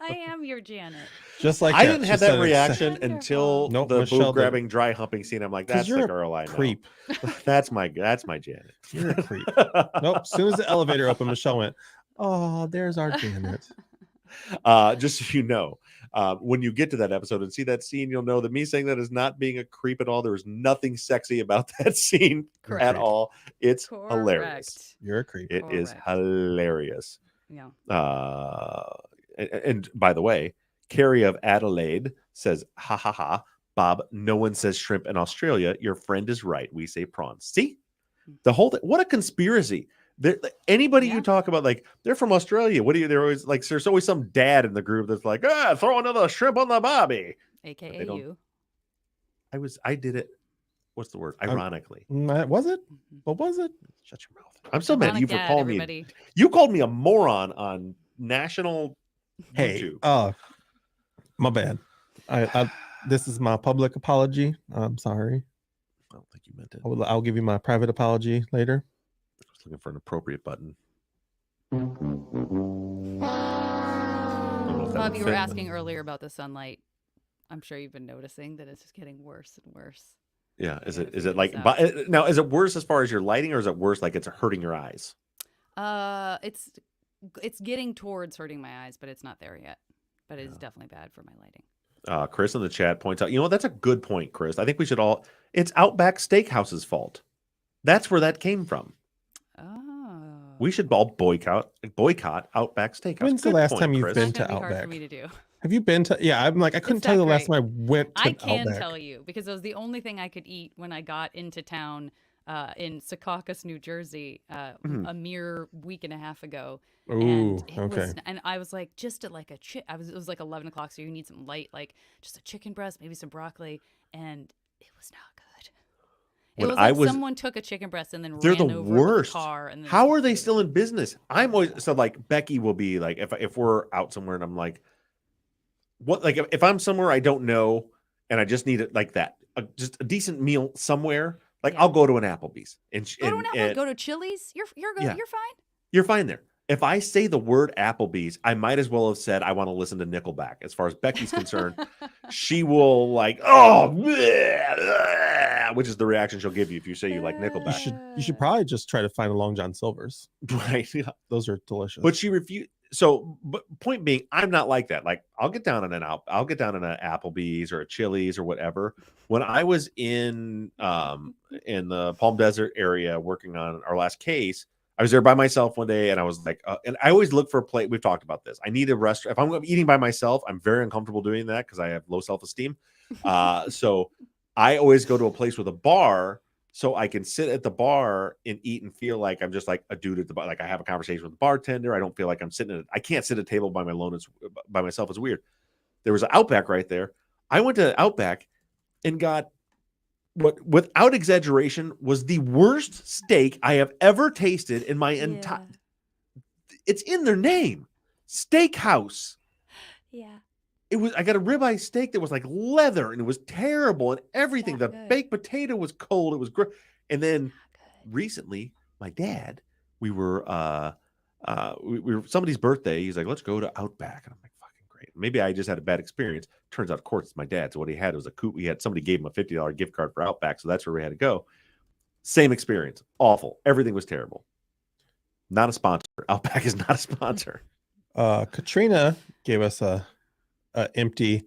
I am your Janet. Just like I that. didn't She have said that reaction Wonderful. until Nope, the Michelle boob did. grabbing, dry humping scene. I'm like, that's you're the a girl I know. creep. That's my Janet. You're a creep. Nope. As soon as the elevator opened, Michelle went, "Oh, there's our Janet." Just so you know, when you get to that episode and see that scene, you'll know that me saying that is not being a creep at all. There is nothing sexy about that scene Correct. at all. It's Correct. hilarious. You're a creep. It is Correct. hilarious. Yeah. And by the way, Carrie of Adelaide says, "Ha ha ha, Bob. No one says shrimp in Australia. Your friend is right. We say prawns." See, the whole thing. What a conspiracy! Anybody you talk about, like they're from Australia. What do you? They're always like, there's always some dad in the group that's like, throw another shrimp on the bobby. AKA you. I did it. What's the word? Ironically. Was it? What was it? Shut your mouth. I'm so mad at you for calling everybody. me. You called me a moron on national YouTube. Hey, my bad. I this is my public apology. I'm sorry. I don't think you meant it. I'll give you my private apology later. I was looking for an appropriate button. Bob, you were asking earlier about the sunlight. I'm sure you've been noticing that it's just getting worse and worse. Yeah. Is it like now? Is it worse as far as your lighting, or is it worse like it's hurting your eyes? It's getting towards hurting my eyes, but it's not there yet. But it's definitely bad for my lighting. Chris in the chat points out, that's a good point, Chris. I think we should all. It's Outback Steakhouse's fault. That's where that came from. Oh. We should all boycott Outback Steakhouse. When's the last time you've been to Hard for Outback? me to do. Have you been to? Yeah, I'm like, I couldn't tell you the last time I went to I can Outback. tell you because it was the only thing I could eat when I got into town in Secaucus, New Jersey, a mere week and a half ago. Ooh, And I was like, just at like it was like 11 o'clock, so you need something light, like just a chicken breast, maybe some broccoli, and it was not good. It was like someone took a chicken breast and then they're ran the over worst. with a car. And then how are they still in business? I'm always so like Becky will be like if we're out somewhere and I'm like, what, like if I'm somewhere I don't know and I just need it like that, just a decent meal somewhere. Like I'll go to an Applebee's go to Chili's. You're fine. You're fine there. If I say the word Applebee's, I might as well have said I want to listen to Nickelback. As far as Becky's concerned, she will like, which is the reaction she'll give you if you say you like Nickelback. You should probably just try to find a Long John Silver's. Right. Yeah. Those are delicious. But she refused. So, but point being, I'm not like that. Like I'll get down in an Applebee's or a Chili's or whatever. When I was in the Palm Desert area working on our last case, I was there by myself one day, and I was like, and I always look for a plate. We've talked about this. I need a restaurant. If I'm eating by myself, I'm very uncomfortable doing that because I have low self-esteem. So I always go to a place with a bar so I can sit at the bar and eat and feel like I'm just like a dude at the bar. Like I have a conversation with the bartender. I don't feel like I'm sitting I can't sit at a table by by myself. It's weird. There was an Outback right there. I went to Outback and got what, without exaggeration, was the worst steak I have ever tasted in my entire. It's in their name, steakhouse. Yeah. It was. I got a ribeye steak that was like leather, and it was terrible, and everything. The baked potato was cold. It was great. And then recently, my dad, we were somebody's birthday. He's like, let's go to Outback, and I'm like, fucking great. Maybe I just had a bad experience. Turns out, of course, it's my dad. So what he had was a coupe. Somebody gave him a $50 gift card for Outback, so that's where we had to go. Same experience. Awful. Everything was terrible. Not a sponsor. Outback is not a sponsor. Katrina gave us a empty.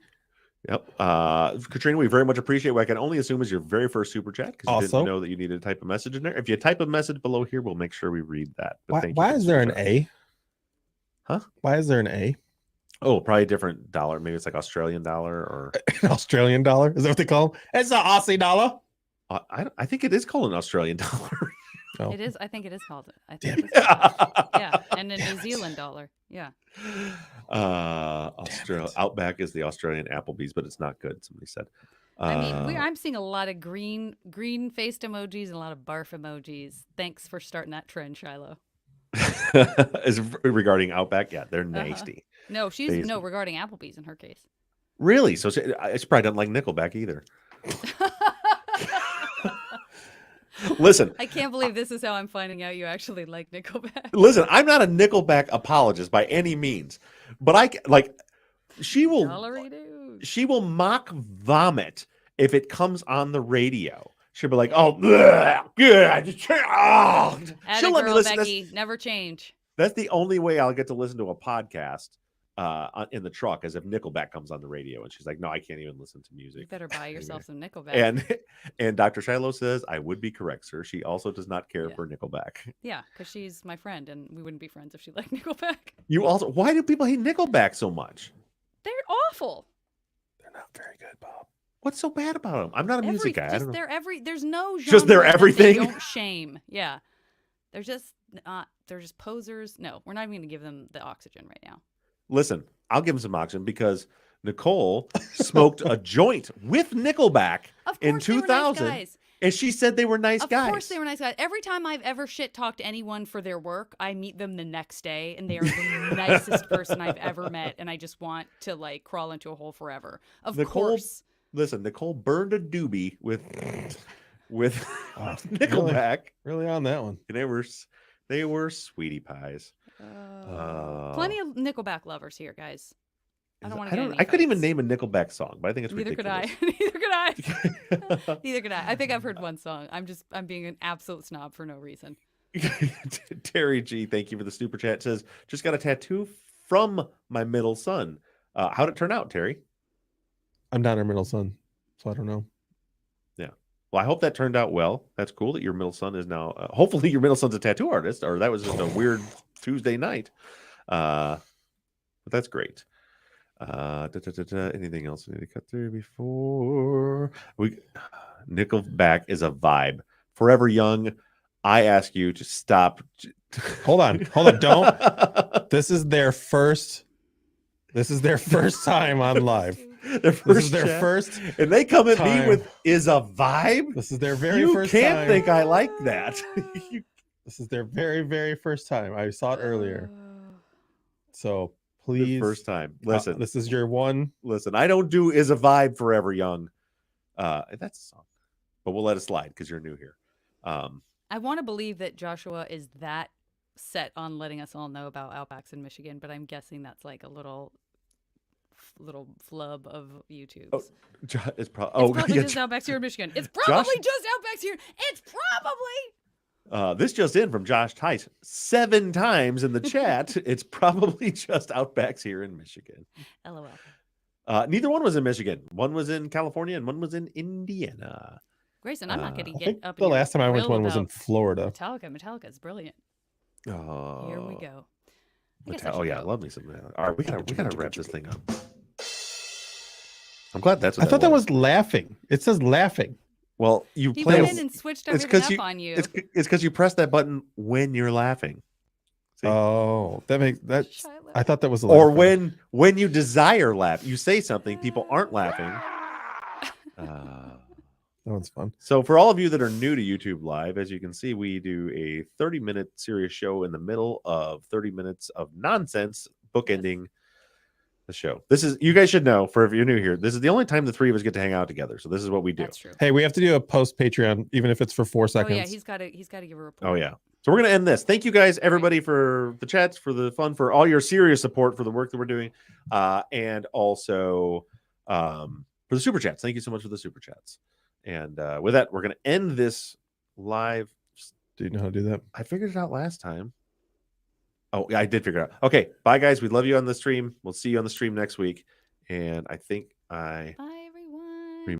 Yep. Katrina, we very much appreciate what I can only assume is your very first super chat because you didn't know that you needed to type a message in there. If you type a message below here, we'll make sure we read that. Why is there an A? Huh? Why is there an A? Oh, probably a different dollar. Maybe it's like Australian dollar or an Australian dollar. Is that what they call them? It's an Aussie dollar. I think it is called an Australian dollar. Oh. It is. I think it is called. Yeah, and a New Zealand dollar. Yeah. Outback is the Australian Applebee's, but it's not good. Somebody said. I mean, I'm seeing a lot of green-faced emojis and a lot of barf emojis. Thanks for starting that trend, Shiloh. Is regarding Outback? Yeah, they're nasty. No, regarding Applebee's in her case. Really? So she probably doesn't like Nickelback either. Listen, I can't believe this is how I'm finding out you actually like Nickelback. Listen, I'm not a Nickelback apologist by any means, but she will mock vomit if it comes on the radio. She'll be like, "Oh, good." She'll let me listen. Becky, never change. That's the only way I'll get to listen to a podcast in the truck, as if Nickelback comes on the radio, and she's like, "No, I can't even listen to music." You better buy yourself some Nickelback. And Dr. Shiloh says, "I would be correct, sir. She also does not care for Nickelback." Yeah, because she's my friend, and we wouldn't be friends if she liked Nickelback. Why do people hate Nickelback so much? They're awful. They're not very good, Bob. What's so bad about them? I'm not a music guy. I don't know. There's no genre just they're everything. They don't shame. Yeah, they're just posers. No, we're not even going to give them the oxygen right now. Listen, I'll give him some oxygen because Nicole smoked a joint with Nickelback in 2000, nice and she said they were nice guys. Of course they were nice guys. Every time I've ever shit-talked anyone for their work, I meet them the next day, and they are the nicest person I've ever met, and I just want to, crawl into a hole forever. Of course. Listen, Nicole burned a doobie with Nickelback. Really on that one. And they were sweetie pies. Plenty of Nickelback lovers here, guys. I don't want to. I couldn't even name a Nickelback song, but I think it's ridiculous. Neither could I. Neither could I. I think I've heard one song. I'm being an absolute snob for no reason. Terry G, thank you for the super chat. Says, just got a tattoo from my middle son. How'd it turn out, Terry? I'm not her middle son, so I don't know. Yeah. Well, I hope that turned out well. That's cool that your middle son is now. Hopefully, your middle son's a tattoo artist, or that was just a weird Tuesday night. But that's great. Anything else we need to cut through before we? Nickelback is a vibe. Forever Young. I ask you to stop. Hold on. Don't. This is their first time on live. This is their first, and they come at me with "is a vibe." This is their very first time. You can't think I like that. This is their very, very first time. I saw it earlier. So please, first time. Listen, this is your one. Listen, I don't do "is a vibe" Forever Young. That's a song, but we'll let it slide because you're new here. I want to believe that Joshua is that set on letting us all know about Outbacks in Michigan, but I'm guessing that's like a little flub of YouTube's. It's probably just Outbacks here in Michigan. It's probably just Outbacks here. It's probably. This just in from Josh Tice 7 times in the chat. It's probably just Outbacks here in Michigan. LOL. Neither one was in Michigan. One was in California and one was in Indiana. Grayson, I'm not going to get up. The last time I went to one was in Florida. Metallica is brilliant. Oh, Here we go. I guess I oh should yeah, go. love me some. All right, we gotta wrap this thing up. I'm glad that's what I thought that was laughing. It says laughing. Well, you He play. went in and switched It's everything because up on you. It's because you press that button when you're laughing. See? Oh, that makes that. Shiloh. I thought that was a Or laughing. when you desire laugh, you say something, people aren't laughing. That one's fun. So for all of you that are new to YouTube Live, as you can see, we do a 30-minute serious show in the middle of 30 minutes of nonsense, bookending the show. This is, you guys should know, for if you're new here, this is the only time the three of us get to hang out together. So this is what we do. That's true. Hey, we have to do a post Patreon, even if it's for 4 Oh seconds. yeah, he's got to give a report. Oh yeah. So we're gonna end this. Thank you guys, everybody, for the chats, for the fun, for all your serious support for the work that we're doing, and also for the super chats. Thank you so much for the super chats. And with that, we're gonna end this live. Do you know how to do that? I figured it out last time. Oh, yeah, I did figure it out. Okay, bye guys. We love you on the stream. We'll see you on the stream next week. And I think Bye.